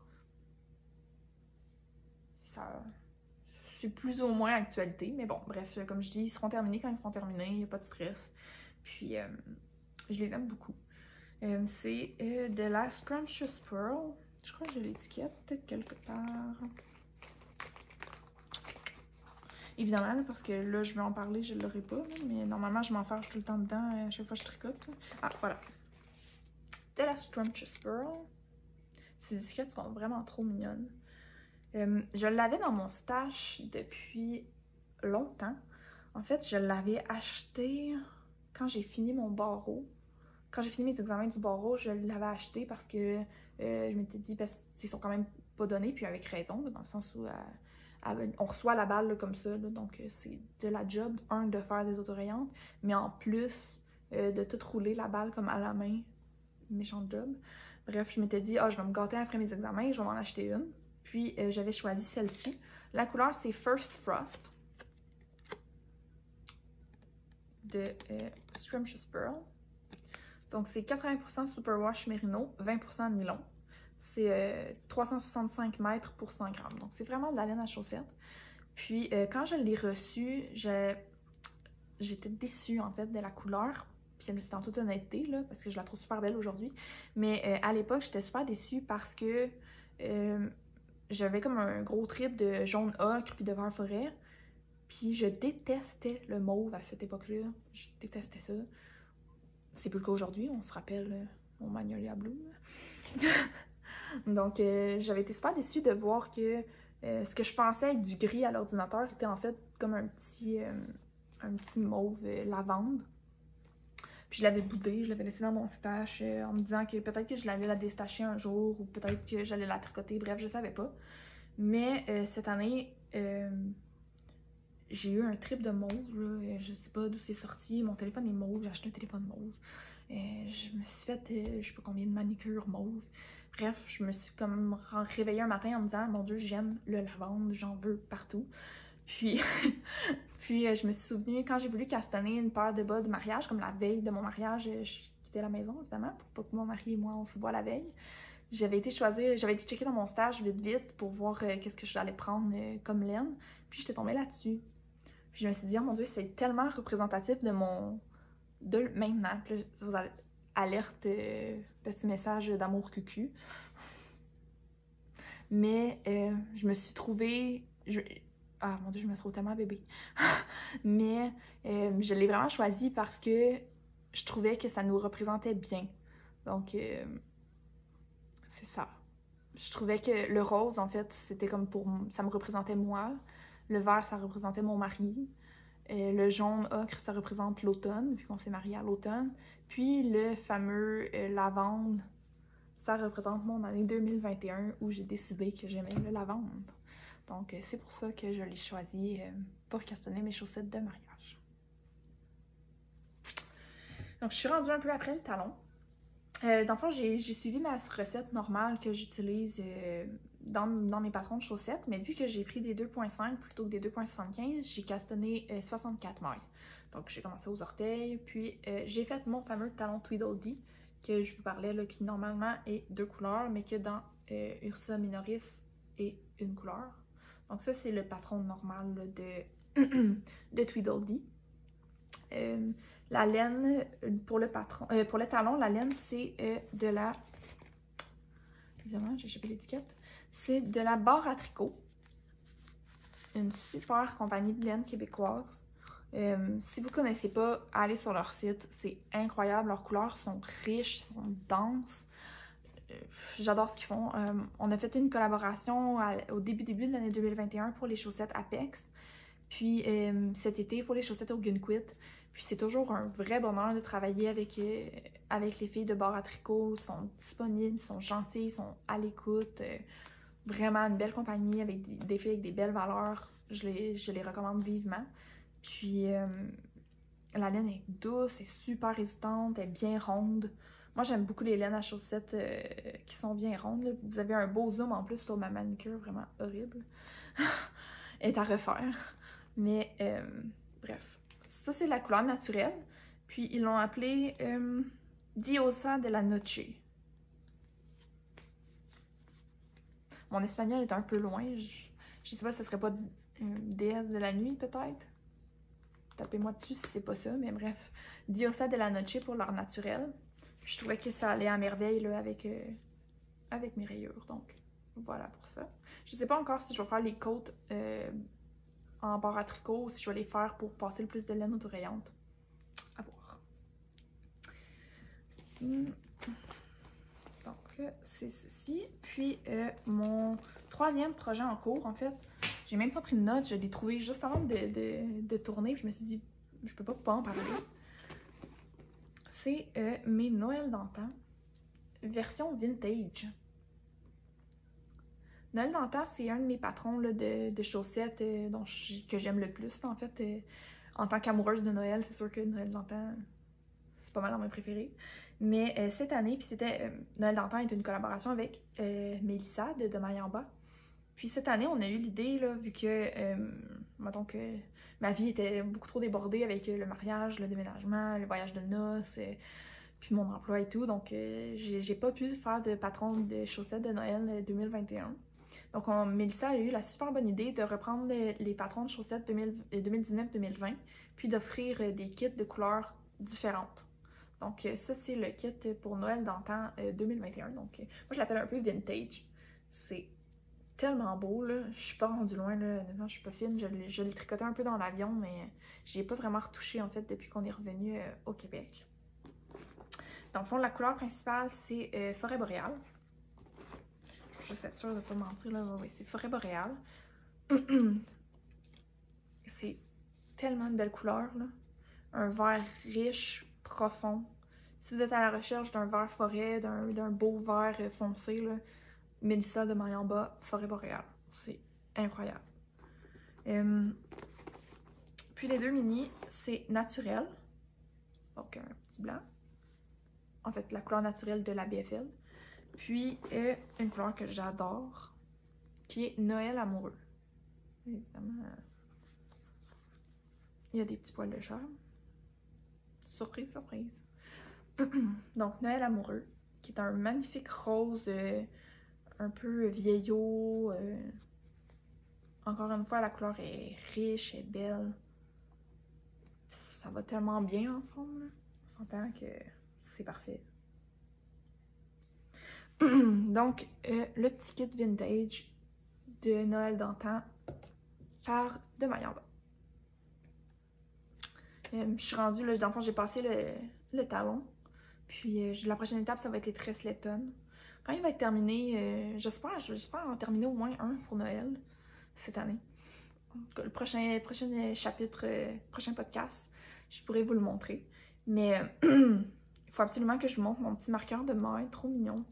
S1: Ça... C'est plus ou moins actualité, mais bon, bref, comme je dis, ils seront terminés quand ils seront terminés, il n'y a pas de stress. Puis, je les aime beaucoup. C'est de la Scrumptious Pearl. Je crois que j'ai l'étiquette quelque part. Évidemment, là, parce que là, je vais en parler, je ne l'aurai pas. Là, mais normalement, je m'enfarge tout le temps dedans à chaque fois que je tricote. Là. Ah, voilà. De la Scrumptious Pearl. Ces étiquettes sont vraiment trop mignonnes. Je l'avais dans mon stash depuis longtemps. En fait, je l'avais acheté quand j'ai fini mon barreau. Quand j'ai fini mes examens du barreau, je l'avais acheté parce que je m'étais dit, parce qu'ils sont quand même pas donnés, puis avec raison, dans le sens où on reçoit la balle là, comme ça, là, donc c'est de la job, de faire des autorayantes, mais en plus de tout rouler la balle comme à la main, méchant job. Bref, je m'étais dit, je vais me gâter après mes examens, je vais m'en acheter une. Puis j'avais choisi celle-ci. La couleur, c'est First Frost de Scrumptious Pearl. Donc, c'est 80% Superwash Merino, 20% nylon. C'est 365 mètres pour 100 grammes. Donc, c'est vraiment de la laine à chaussettes. Puis, quand je l'ai reçue, j'étais déçue en fait de la couleur. Puis c'est en toute honnêteté, là, parce que je la trouve super belle aujourd'hui. Mais à l'époque, j'étais super déçue parce que j'avais comme un gros trip de jaune ocre puis de vert forêt. Puis je détestais le mauve à cette époque-là. Je détestais ça. C'est plus le cas aujourd'hui, on se rappelle mon Magnolia Blue. Donc j'avais été super déçue de voir que ce que je pensais être du gris à l'ordinateur était en fait comme un petit mauve lavande. Puis je l'avais boudé, je l'avais laissé dans mon stash en me disant que peut-être que je l'allais la déstacher un jour ou peut-être que j'allais la tricoter, bref, je savais pas. Mais cette année, j'ai eu un trip de mauve, là. Je sais pas d'où c'est sorti, mon téléphone est mauve, j'ai acheté un téléphone mauve. Je me suis fait, je sais pas combien de manicures mauve. Bref, je me suis comme réveillée un matin en me disant, mon Dieu, j'aime le lavande, j'en veux partout. Puis, je me suis souvenue, quand j'ai voulu castonner une paire de bas de mariage, comme la veille de mon mariage, je quittais la maison, évidemment, pour pas que mon mari et moi, on se voit la veille. J'avais été checker dans mon stage vite pour voir qu'est-ce que j'allais prendre comme laine. Puis j'étais tombée là-dessus. Puis je me suis dit, oh mon Dieu, c'est tellement représentatif de maintenant. Puis là, vous allez, alerte, petit message d'amour cucu. Mais je me suis trouvée... Ah mon Dieu, je me trouve tellement bébé. Mais je l'ai vraiment choisi parce que je trouvais que ça nous représentait bien. Donc, c'est ça. Je trouvais que le rose, en fait, c'était comme ça me représentait moi. Le vert, ça représentait mon mari. Le jaune ocre, ça représente l'automne, vu qu'on s'est mariés à l'automne. Puis le fameux lavande, ça représente mon année 2021 où j'ai décidé que j'aimais le lavande. Donc, c'est pour ça que je l'ai choisi pour castonner mes chaussettes de mariage. Donc, je suis rendue un peu après le talon. Dans le fond, j'ai suivi ma recette normale que j'utilise dans mes patrons de chaussettes, mais vu que j'ai pris des 2.5 plutôt que des 2.75, j'ai castonné 64 mailles. Donc, j'ai commencé aux orteils, puis j'ai fait mon fameux talon Tweedledee que je vous parlais, là, qui normalement est 2 couleurs, mais que dans Ursa Minoris est une couleur. Donc ça, c'est le patron normal là, de Tweedledee. La laine, pour le talon, la laine, c'est de la... Évidemment, j'ai échappé l'étiquette. C'est de la barre à tricot. Une super compagnie de laine québécoise. Si vous ne connaissez pas, allez sur leur site. C'est incroyable. Leurs couleurs sont riches, sont denses. J'adore ce qu'ils font. On a fait une collaboration au début de l'année 2021 pour les chaussettes Apex. Puis cet été pour les chaussettes Gunquit. Puis c'est toujours un vrai bonheur de travailler avec les filles de barre à tricot. Ils sont disponibles, ils sont gentils, ils sont à l'écoute. Vraiment une belle compagnie avec des filles avec des belles valeurs. Je les recommande vivement. Puis la laine est douce, est super résistante, elle est bien ronde. Moi, j'aime beaucoup les laines à chaussettes qui sont bien rondes. Là. Vous avez un beau zoom en plus sur ma manicure, vraiment horrible. Elle est à refaire. Mais bref, ça c'est la couleur naturelle. Puis ils l'ont appelée Diosa de la Noche. Mon espagnol est un peu loin. Je sais pas si ce serait pas déesse de la nuit peut-être. Tapez-moi dessus si c'est pas ça, mais bref. Diosa de la Noche pour l'art naturel. Puis je trouvais que ça allait à merveille là, avec mes rayures. Donc voilà pour ça. Je sais pas encore si je vais faire les côtes en barre à tricot ou si je vais les faire pour passer le plus de laine autorayante. À voir. Donc c'est ceci. Puis mon troisième projet en cours, en fait, j'ai même pas pris de notes. Je l'ai trouvé juste avant de tourner. Puis je me suis dit, je peux pas en parler. C'est mes Noël d'antan, version vintage. Noël d'antan, c'est un de mes patrons là, de chaussettes que j'aime le plus. Là, en fait, en tant qu'amoureuse de Noël, c'est sûr que Noël d'antan, c'est pas mal dans mes préférés. Mais cette année, puis c'était Noël d'antan est une collaboration avec Mélissa de Mayamba. Puis cette année, on a eu l'idée, là, vu que, mettons que ma vie était beaucoup trop débordée avec le mariage, le déménagement, le voyage de noces, puis mon emploi et tout. Donc, j'ai pas pu faire de patron de chaussettes de Noël 2021. Donc, Mélissa a eu la super bonne idée de reprendre les patrons de chaussettes 2019-2020, puis d'offrir des kits de couleurs différentes. Donc, ça, c'est le kit pour Noël d'antan 2021. Donc, moi, je l'appelle un peu vintage. C'est tellement beau, là. Je suis pas rendue loin, là. Honnêtement, je suis pas fine. Je l'ai tricoté un peu dans l'avion, mais j'y ai pas vraiment retouché, en fait, depuis qu'on est revenu au Québec. Dans le fond, la couleur principale, c'est Forêt boréale. Je suis juste être sûre de ne pas mentir, là. Oui, c'est Forêt boréale. C'est tellement de belles couleurs, là. Un vert riche, profond. Si vous êtes à la recherche d'un vert forêt, d'un beau vert foncé, là, Mélissa de Mayamba, Forêt boréale. C'est incroyable. Puis les deux mini, c'est naturel. Donc un petit blanc. En fait, la couleur naturelle de la BFL. Puis une couleur que j'adore, qui est Noël amoureux. Évidemment, il y a des petits poils de chair. Surprise, surprise. Donc, Noël amoureux, qui est un magnifique rose un peu vieillot. Encore une fois, la couleur est riche, est belle. Ça va tellement bien ensemble. On s'entend que c'est parfait. Donc, le petit kit vintage de Noël d'antan par de Mayamba. Je suis rendue, là, dans le fond, j'ai passé le talon. Puis la prochaine étape, ça va être les tresses lettonnes. Quand il va être j'espère en terminer au moins un pour Noël cette année. Le prochain chapitre, prochain podcast, je pourrais vous le montrer. Mais il faut absolument que je vous montre mon petit marqueur de maille, trop mignon.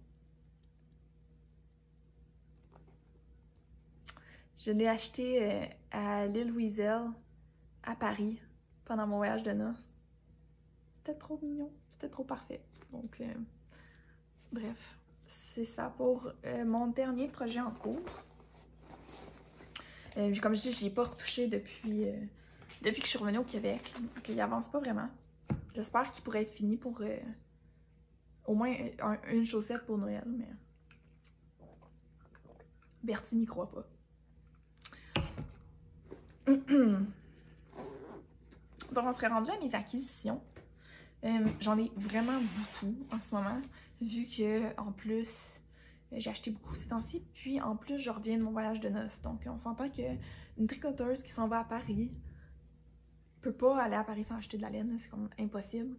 S1: Je l'ai acheté à l'île Wiesel, à Paris, pendant mon voyage de noces. C'était trop mignon, c'était trop parfait. Donc, bref, c'est ça pour mon dernier projet en cours. Comme je dis, je n'y ai pas retouché depuis que je suis revenue au Québec. Donc, il avance pas vraiment. J'espère qu'il pourrait être fini pour au moins une chaussette pour Noël, mais Bertie n'y croit pas. Donc, on serait rendu à mes acquisitions. J'en ai vraiment beaucoup en ce moment, vu que en plus, j'ai acheté beaucoup ces temps-ci. Puis en plus, je reviens de mon voyage de noces. Donc, on s'entend qu'une tricoteuse qui s'en va à Paris peut pas aller à Paris sans acheter de la laine. C'est comme impossible.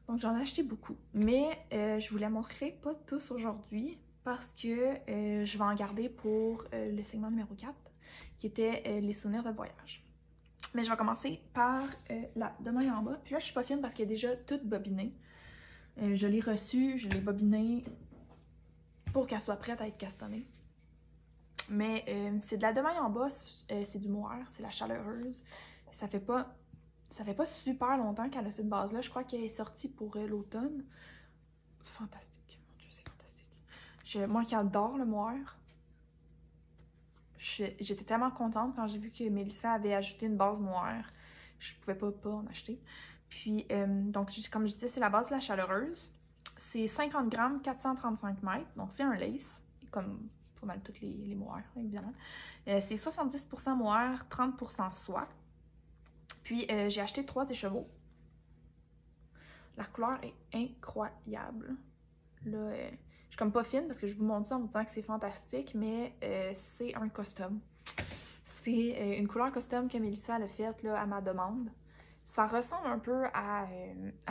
S1: Donc, j'en ai acheté beaucoup. Mais je vous les montrerai pas tous aujourd'hui parce que je vais en garder pour le segment numéro 4, qui était les souvenirs de voyage. Mais je vais commencer par la de Mayamba. Puis là, je suis pas fine parce qu'elle est déjà toute bobinée. Je l'ai reçue, je l'ai bobinée pour qu'elle soit prête à être castonnée. Mais c'est de la de Mayamba, c'est du mohair, c'est la chaleureuse. Ça fait pas super longtemps qu'elle a cette base-là. Je crois qu'elle est sortie pour l'automne. Fantastique. Mon Dieu, c'est fantastique. Moi qui adore le mohair, j'étais tellement contente quand j'ai vu que Mélissa avait ajouté une base mohair. Je pouvais pas en acheter. Puis, donc, comme je disais, c'est la base de la chaleureuse. C'est 50 grammes, 435 mètres. Donc, c'est un lace, comme pas mal toutes les mohair, évidemment. C'est 70% mohair, 30% soie. Puis, j'ai acheté 3 écheveaux. La couleur est incroyable. Là, je suis comme pas fine parce que je vous montre ça en vous disant que c'est fantastique, mais c'est un custom. C'est une couleur custom que Mélissa a faite là, à ma demande. Ça ressemble un peu à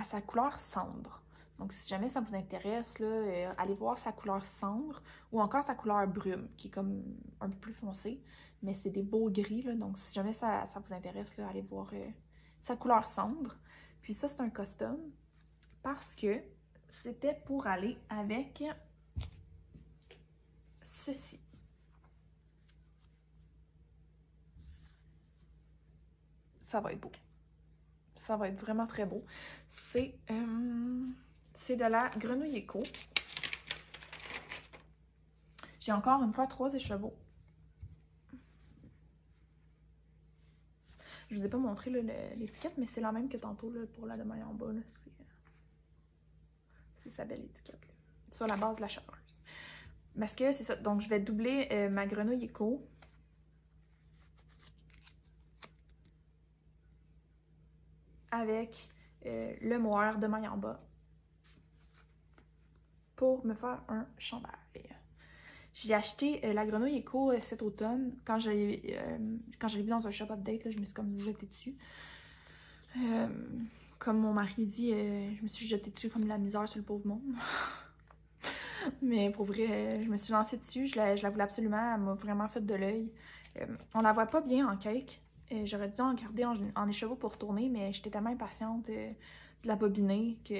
S1: sa couleur cendre. Donc, si jamais ça vous intéresse, là, allez voir sa couleur cendre ou encore sa couleur brume, qui est comme un peu plus foncée, mais c'est des beaux gris, là, donc si jamais ça vous intéresse, là, allez voir sa couleur cendre. Puis ça, c'est un custom parce que c'était pour aller avec ceci. Ça va être beau. Ça va être vraiment très beau. C'est de la Grenouille Éco. J'ai encore une fois 3 écheveaux. Je vous ai pas montré l'étiquette, mais c'est la même que tantôt là, pour la de Mayamba. C'est sa belle étiquette. Là, sur la base de la chaleureuse. Parce que c'est ça. Donc, je vais doubler ma grenouille éco. Avec le mohair de maille en bas. Pour me faire un chandail. J'ai acheté la grenouille éco cet automne. Quand je l'ai vu dans un shop update, là, je me suis comme jetée dessus. Comme mon mari dit, je me suis jetée dessus comme la misère sur le pauvre monde. Mais pour vrai, je me suis lancée dessus. Je la voulais absolument. Elle m'a vraiment fait de l'œil. On la voit pas bien en cake. J'aurais dû en garder en écheveau pour tourner, mais j'étais tellement impatiente de la bobiner que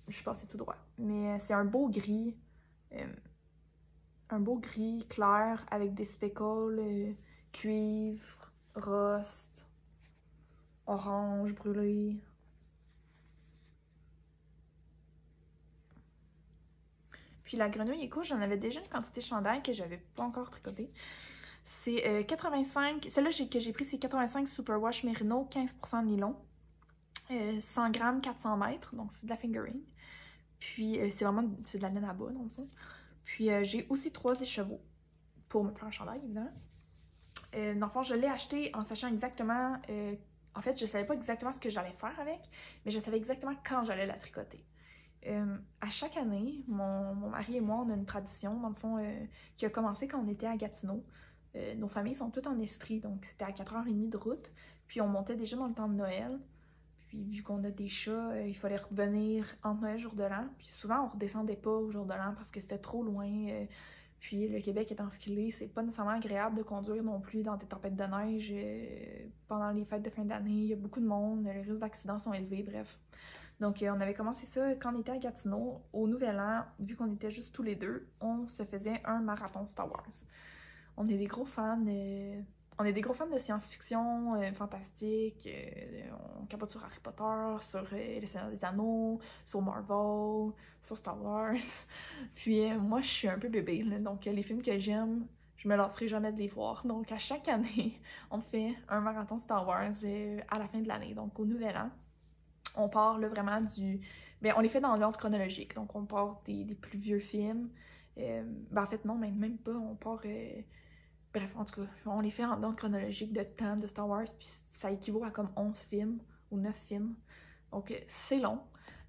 S1: je suis passée tout droit. Mais c'est un beau gris. Un beau gris clair avec des speckles cuivre, rust, orange brûlé. Puis la grenouille éco, j'en avais déjà une quantité de chandail que j'avais pas encore tricoté. C'est 85, celle-là que j'ai pris, c'est 85 Superwash Merino, 15% nylon, 100 grammes, 400 mètres, donc c'est de la fingering. Puis c'est de la laine à bas, dans le fond. Puis j'ai aussi 3 écheveaux pour me faire un chandail, évidemment. Dans le fond, je l'ai acheté en sachant exactement... en fait, je savais pas exactement ce que j'allais faire avec, mais je savais exactement quand j'allais la tricoter. À chaque année, mon mari et moi, on a une tradition, dans le fond, qui a commencé quand on était à Gatineau. Nos familles sont toutes en Estrie, donc c'était à 4h30 de route. Puis on montait déjà dans le temps de Noël. Puis vu qu'on a des chats, il fallait revenir entre Noël et jour de l'an. Puis souvent, on redescendait pas au jour de l'an parce que c'était trop loin. Puis le Québec étant ce qu'il est, c'est pas nécessairement agréable de conduire non plus dans des tempêtes de neige. Pendant les fêtes de fin d'année, il y a beaucoup de monde, les risques d'accidents sont élevés, bref. Donc, on avait commencé ça quand on était à Gatineau. Au Nouvel An, vu qu'on était juste tous les deux, on se faisait un marathon Star Wars. On est des gros fans, de science-fiction, fantastique. On capote sur Harry Potter, sur Le Seigneur des Anneaux, sur Marvel, sur Star Wars. Puis moi, je suis un peu bébé, là, donc les films que j'aime, je me lasserai jamais de les voir. Donc, à chaque année, on fait un marathon Star Wars à la fin de l'année, donc au Nouvel An. On part là, vraiment du... Ben, on les fait dans l'ordre chronologique. Donc, on part des plus vieux films. En fait, non, même pas. On part... Bref, en tout cas, on les fait en ordre chronologique de temps de Star Wars. Puis ça équivaut à comme 11 films ou 9 films. Donc, c'est long.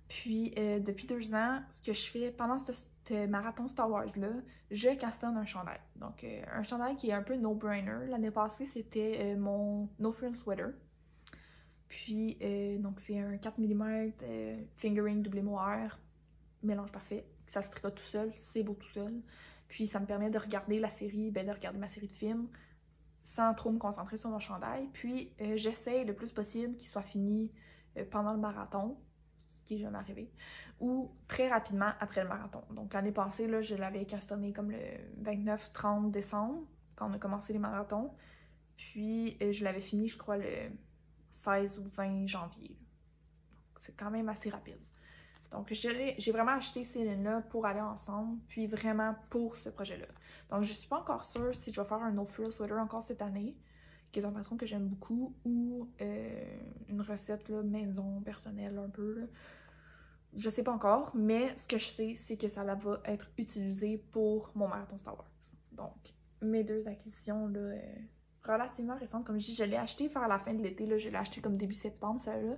S1: Puis, depuis 2 ans, ce que je fais pendant ce marathon Star Wars-là, je castonne un chandail. Donc, un chandail qui est un peu no-brainer. L'année passée, c'était mon No Frill Sweater. Puis, donc c'est un 4 mm fingering doublé mohair, mélange parfait. Ça se tricote tout seul, c'est beau tout seul. Puis, ça me permet de regarder la série, de regarder ma série de films sans trop me concentrer sur mon chandail. Puis, j'essaie le plus possible qu'il soit fini pendant le marathon, ce qui est jamais arrivé, ou très rapidement après le marathon. Donc, l'année passée, là, je l'avais castonné comme le 29-30 décembre, quand on a commencé les marathons. Puis, je l'avais fini, je crois, le 16 ou 20 janvier. C'est quand même assez rapide. Donc, j'ai vraiment acheté ces lignes-là pour aller ensemble, puis vraiment pour ce projet-là. Donc, je suis pas encore sûre si je vais faire un No Frill Sweater encore cette année, qui est un patron que j'aime beaucoup, ou une recette là, maison, personnelle un peu. Là. Je sais pas encore, mais ce que je sais, c'est que ça va être utilisé pour mon marathon Star Wars. Donc, mes 2 acquisitions, là... relativement récente. Comme je dis, je l'ai acheté vers la fin de l'été. Je l'ai acheté comme début septembre, celle-là.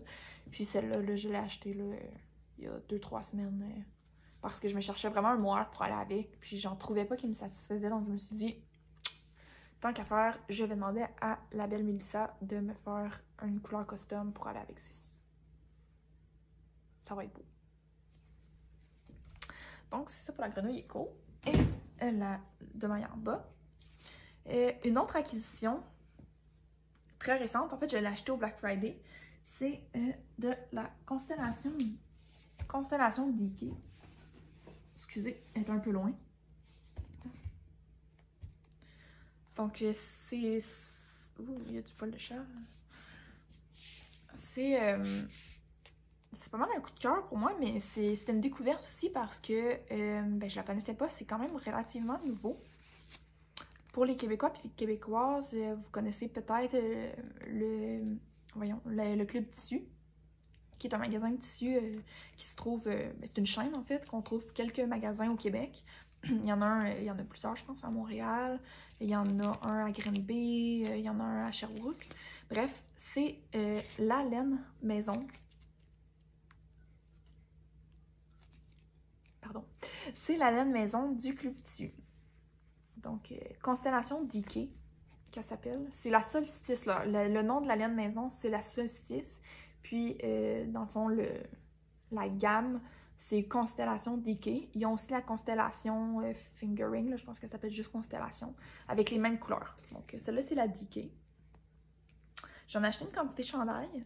S1: Puis celle-là, là, je l'ai acheté là, il y a 2-3 semaines. Parce que je me cherchais vraiment un mohair pour aller avec. Puis j'en trouvais pas qui me satisfaisait. Donc je me suis dit, tant qu'à faire, je vais demander à la belle Mélissa de me faire une couleur custom pour aller avec ceci. Ça va être beau. Donc c'est ça pour la grenouille éco. Et la de maille en bas. Une autre acquisition très récente, en fait, je l'ai acheté au Black Friday. C'est de la constellation d'Ikea. Excusez, elle est un peu loin. Donc, c'est... Ouh, il y a du poil de chat. C'est pas mal un coup de cœur pour moi, mais c'était une découverte aussi parce que je la connaissais pas. C'est quand même relativement nouveau. Pour les Québécois et les Québécoises, vous connaissez peut-être le Club Tissu, qui est un magasin de tissu qui se trouve... c'est une chaîne, en fait, qu'on trouve quelques magasins au Québec. Il y en a il y en a plusieurs, je pense, à Montréal. Il y en a un à Granby. Il y en a un à Sherbrooke. Bref, c'est la laine maison. Pardon. C'est la laine maison du Club Tissu. Donc, Constellation Diké, qu'elle s'appelle. C'est la solstice, là. Le nom de la laine maison, c'est la solstice. Puis, dans le fond, la gamme, c'est Constellation Diké. Ils ont aussi la constellation Fingering, là, je pense qu'elle s'appelle juste Constellation, avec les mêmes couleurs. Donc, celle-là, c'est la Diké. J'en ai acheté une quantité chandail.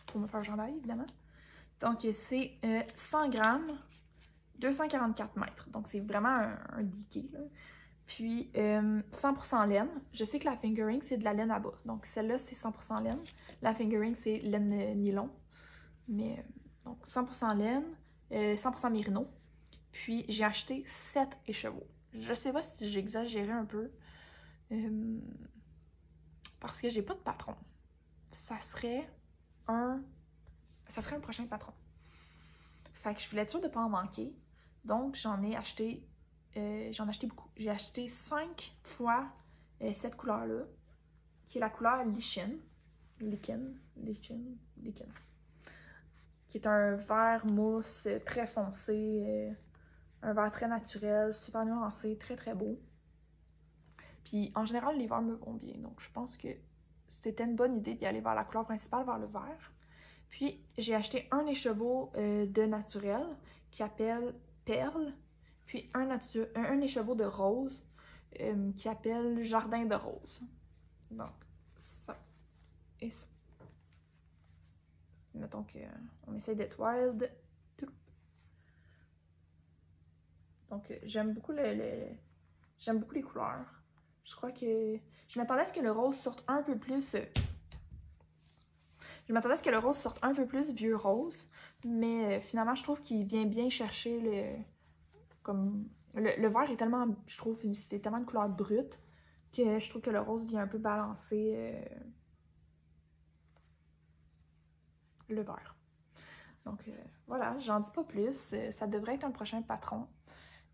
S1: Pour me faire chandail, évidemment. Donc, c'est 100 grammes, 244 mètres. Donc, c'est vraiment un Diké, là. Puis, 100% laine. Je sais que la Fingering, c'est de la laine à bas. Donc, celle-là, c'est 100% laine. La Fingering, c'est laine nylon. Mais, donc, 100% laine, 100% mérino. Puis, j'ai acheté 7 écheveaux. Je sais pas si j'ai exagéré un peu. Parce que j'ai pas de patron. Ça serait un prochain patron. Fait que je voulais être sûre de pas en manquer. Donc, j'en ai acheté beaucoup. J'ai acheté 5 fois cette couleur-là, qui est la couleur Lichen. Qui est un vert mousse très foncé, un vert très naturel, super nuancé, très très beau. Puis en général, les verts me vont bien, donc je pense que c'était une bonne idée d'y aller vers la couleur principale, vers le vert. Puis j'ai acheté un écheveau de naturel qui appelle Perle, puis un écheveau de rose qui appelle Jardin de rose. Donc ça et ça. Mettons qu'on essaye d'être wild. Donc j'aime beaucoup j'aime beaucoup les couleurs. Je crois que je m'attendais à ce que le rose sorte un peu plus. Je m'attendais à ce que le rose sorte un peu plus vieux rose, mais finalement je trouve qu'il vient bien chercher le vert est tellement, je trouve, c'est tellement une couleur brute que je trouve que le rose vient un peu balancer le vert. Donc voilà, j'en dis pas plus. Ça devrait être un prochain patron.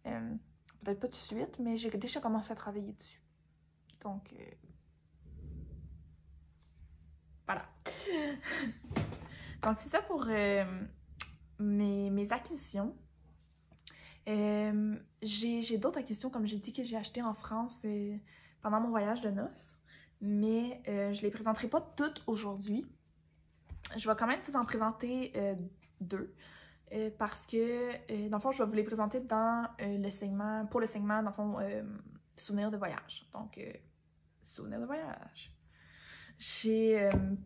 S1: Peut-être pas tout de suite, mais j'ai déjà commencé à travailler dessus. Donc voilà. Donc c'est ça pour mes acquisitions. J'ai d'autres acquisitions, comme j'ai dit, que j'ai achetées en France pendant mon voyage de noces, mais je les présenterai pas toutes aujourd'hui. Je vais quand même vous en présenter deux, parce que, dans le fond, je vais vous les présenter dans pour le segment, dans le fond, souvenirs de voyage. Donc, souvenirs de voyage.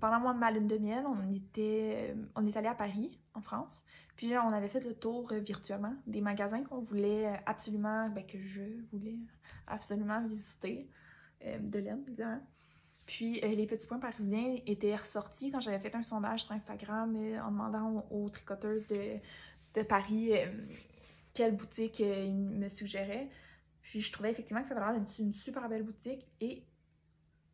S1: Pendant ma lune de miel, on est allé à Paris, en France. Puis on avait fait le tour virtuellement des magasins qu'on voulait absolument, que je voulais absolument visiter, de laine, évidemment. Puis les petits points parisiens étaient ressortis quand j'avais fait un sondage sur Instagram en demandant aux tricoteuses de Paris quelle boutique ils me suggéraient. Puis je trouvais effectivement que ça avait l'air d'être une super belle boutique et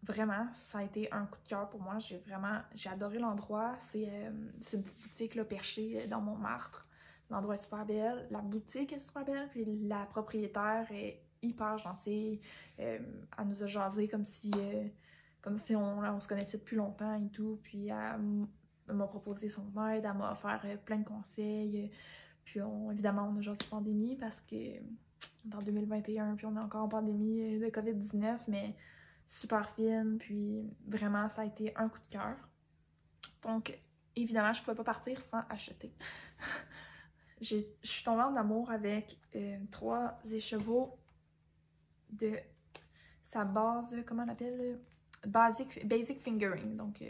S1: vraiment, ça a été un coup de cœur pour moi. J'ai adoré l'endroit. C'est une petite boutique là, perchée dans Montmartre. L'endroit est super belle. La boutique est super belle. Puis la propriétaire est hyper gentille. Elle nous a jasé comme si on se connaissait depuis longtemps et tout. Puis elle m'a proposé son aide. Elle m'a offert plein de conseils. Puis évidemment, on a jasé pandémie parce que dans 2021, puis on est encore en pandémie de COVID-19, mais super fine, puis vraiment, ça a été un coup de cœur. Donc, évidemment, je pouvais pas partir sans acheter. Je suis tombée en amour avec 3 écheveaux de sa base, comment on l'appelle? Basic Fingering, donc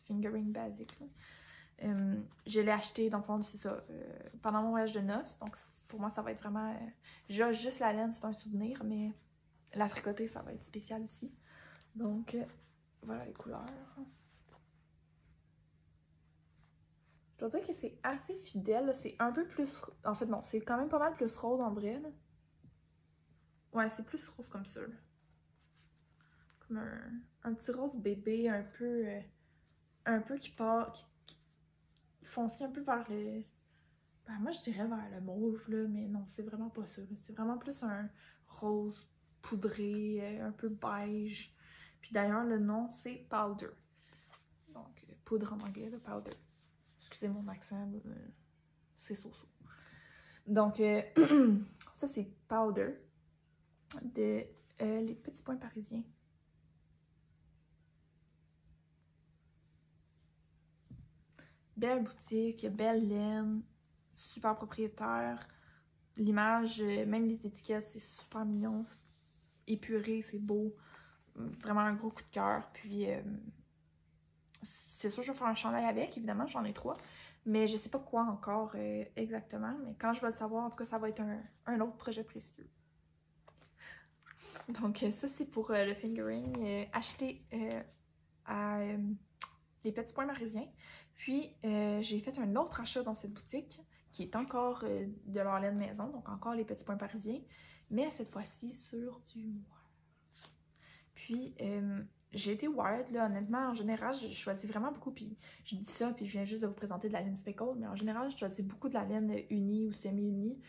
S1: Fingering Basic. Je l'ai acheté, dans le fond, c'est ça, pendant mon voyage de noces, donc pour moi, ça va être vraiment... juste la laine, c'est un souvenir, mais la tricotée, ça va être spécial aussi. Donc, voilà les couleurs. Je dois dire que c'est assez fidèle. C'est un peu plus... En fait, non, c'est quand même pas mal plus rose en vrai. Là. Ouais, c'est plus rose comme ça. Là. Comme un petit rose bébé un peu qui part... qui foncit un peu vers Ben, moi, je dirais vers le mauve, là, mais non, c'est vraiment pas ça. C'est vraiment plus un rose poudré, un peu beige. Puis d'ailleurs, le nom, c'est powder. Donc, poudre en anglais, le powder. Excusez mon accent, c'est so-so. Donc, ça, c'est powder de les petits points parisiens. Belle boutique, belle laine, super propriétaire. L'image, même les étiquettes, c'est super mignon, épuré, c'est beau. Vraiment un gros coup de cœur. Puis, c'est sûr que je vais faire un chandail avec, évidemment, j'en ai 3. Mais je sais pas quoi encore exactement. Mais quand je vais le savoir, en tout cas, ça va être un autre projet précieux. Donc, ça, c'est pour le fingering acheté à les Petits Points Marisiens. Puis, j'ai fait un autre achat dans cette boutique qui est encore de leur laine maison, donc encore les Petits Points Parisiens, mais cette fois-ci sur du moire. Puis, j'ai été wired, là, honnêtement, en général, je choisis vraiment beaucoup, puis je dis ça, puis je viens juste de vous présenter de la laine Speckle, mais en général, je choisis beaucoup de la laine unie ou semi-unie,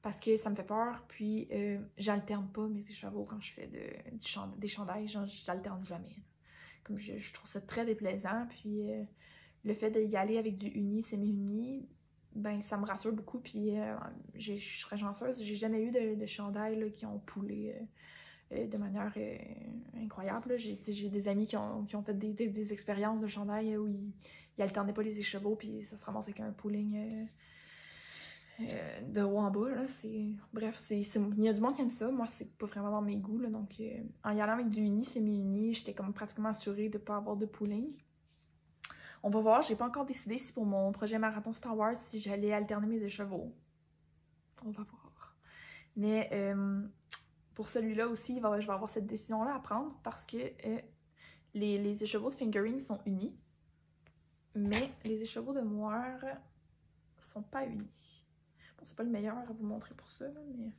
S1: parce que ça me fait peur, puis j'alterne pas mes écheveaux quand je fais des chandails, j'alterne jamais. Comme je trouve ça très déplaisant, puis le fait d'y aller avec du uni, semi-uni, ben ça me rassure beaucoup, puis je serais chanceuse, j'ai jamais eu de chandail là, qui ont poulé de manière incroyable. J'ai des amis qui ont fait des expériences de chandail où ils alternaient pas les écheveaux, puis ça se ramasse avec un pooling de haut en bas, là, bref, il y a du monde qui aime ça, moi c'est pas vraiment dans mes goûts, là, donc en y allant avec du uni, semi-uni, j'étais comme pratiquement assurée de pas avoir de pooling. On va voir, j'ai pas encore décidé si pour mon projet marathon Star Wars, si j'allais alterner mes écheveaux. On va voir. Mais pour celui-là aussi, je vais avoir cette décision-là à prendre parce que les écheveaux de fingering sont unis, mais les écheveaux de moire sont pas unis. Bon, c'est pas le meilleur à vous montrer pour ça, mais...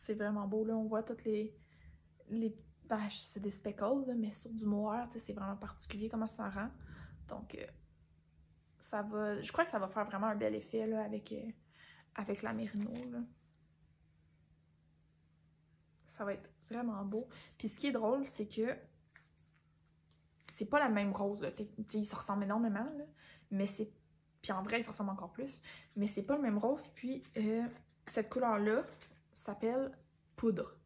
S1: C'est vraiment beau, là. On voit toutes les c'est des speckles, là, mais sur du moire, c'est vraiment particulier comment ça rend. Donc, ça va... Je crois que ça va faire vraiment un bel effet, là, avec la mérino, là. Ça va être vraiment beau. Puis ce qui est drôle, c'est que c'est pas la même rose, là. Ils se ressemblent énormément, là, mais c'est... Puis en vrai, ils se ressemblent encore plus. Mais c'est pas le même rose. Puis cette couleur-là s'appelle poudre.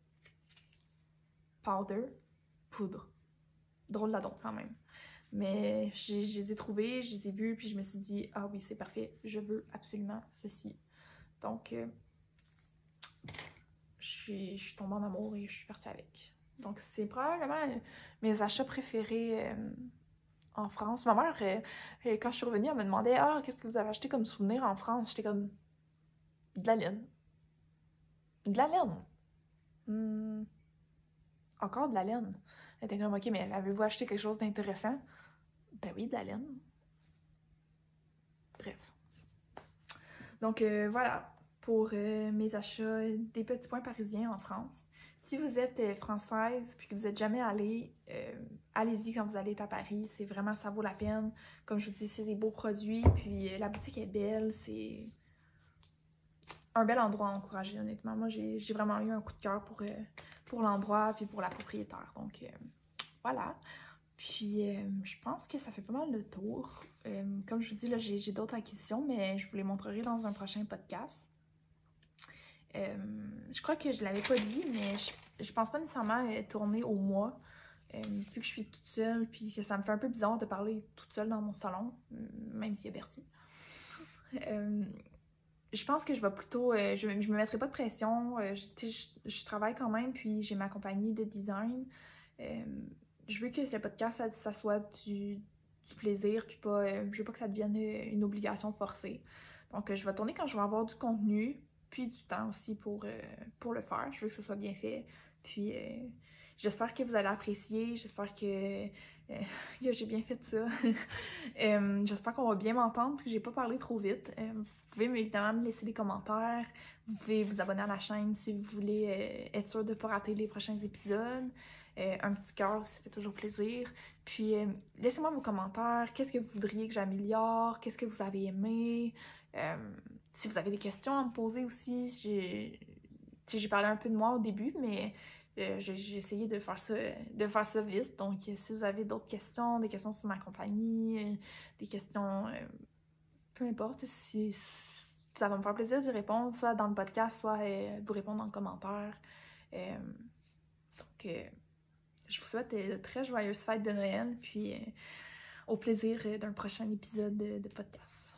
S1: Powder, poudre. Drôle là donc quand même. Mais je les ai trouvés, je les ai vus, puis je me suis dit, ah oui, c'est parfait, je veux absolument ceci. Donc, je suis tombée en amour et je suis partie avec. Donc, c'est probablement mes achats préférés en France. Ma mère, quand je suis revenue, elle me demandait, ah, qu'est-ce que vous avez acheté comme souvenir en France? J'étais comme, de la laine. De la laine. Encore de la laine. Elle était comme, ok, mais avez-vous acheté quelque chose d'intéressant? Ben oui, de la laine. Bref. Donc voilà, pour mes achats des Petits Points Parisiens en France. Si vous êtes française puis que vous n'êtes jamais allée, allez-y quand vous allez être à Paris. C'est vraiment, ça vaut la peine. Comme je vous dis, c'est des beaux produits. Puis la boutique est belle. C'est un bel endroit à encourager, honnêtement. Moi, j'ai vraiment eu un coup de cœur pour l'endroit puis pour la propriétaire. Donc voilà. Puis, je pense que ça fait pas mal le tour. Comme je vous dis, là, j'ai d'autres acquisitions, mais je vous les montrerai dans un prochain podcast. Je crois que je l'avais pas dit, mais je pense pas nécessairement tourner au mois, vu que je suis toute seule, puis que ça me fait un peu bizarre de parler toute seule dans mon salon, même s'il y a Bertie. Je pense que je vais plutôt... je me mettrai pas de pression. Je travaille quand même, puis j'ai ma compagnie de design. Je veux que le podcast, ça soit du plaisir, puis pas... je veux pas que ça devienne une obligation forcée. Donc, je vais tourner quand je vais avoir du contenu, puis du temps aussi pour le faire. Je veux que ce soit bien fait. Puis, J'espère que vous allez apprécier, j'espère que j'ai bien fait ça. J'espère qu'on va bien m'entendre, que j'ai pas parlé trop vite. Vous pouvez évidemment me laisser des commentaires, vous pouvez vous abonner à la chaîne si vous voulez être sûr de ne pas rater les prochains épisodes. Un petit cœur, ça fait toujours plaisir. Puis laissez-moi vos commentaires, qu'est-ce que vous voudriez que j'améliore, qu'est-ce que vous avez aimé. Si vous avez des questions à me poser aussi, j'ai parlé un peu de moi au début, mais j'ai essayé de faire ça vite. Donc, si vous avez d'autres questions, des questions sur ma compagnie, des questions, peu importe, si ça va me faire plaisir d'y répondre, soit dans le podcast, soit vous répondre dans le commentaire. Donc, je vous souhaite de très joyeuses fêtes de Noël, puis au plaisir d'un prochain épisode de podcast.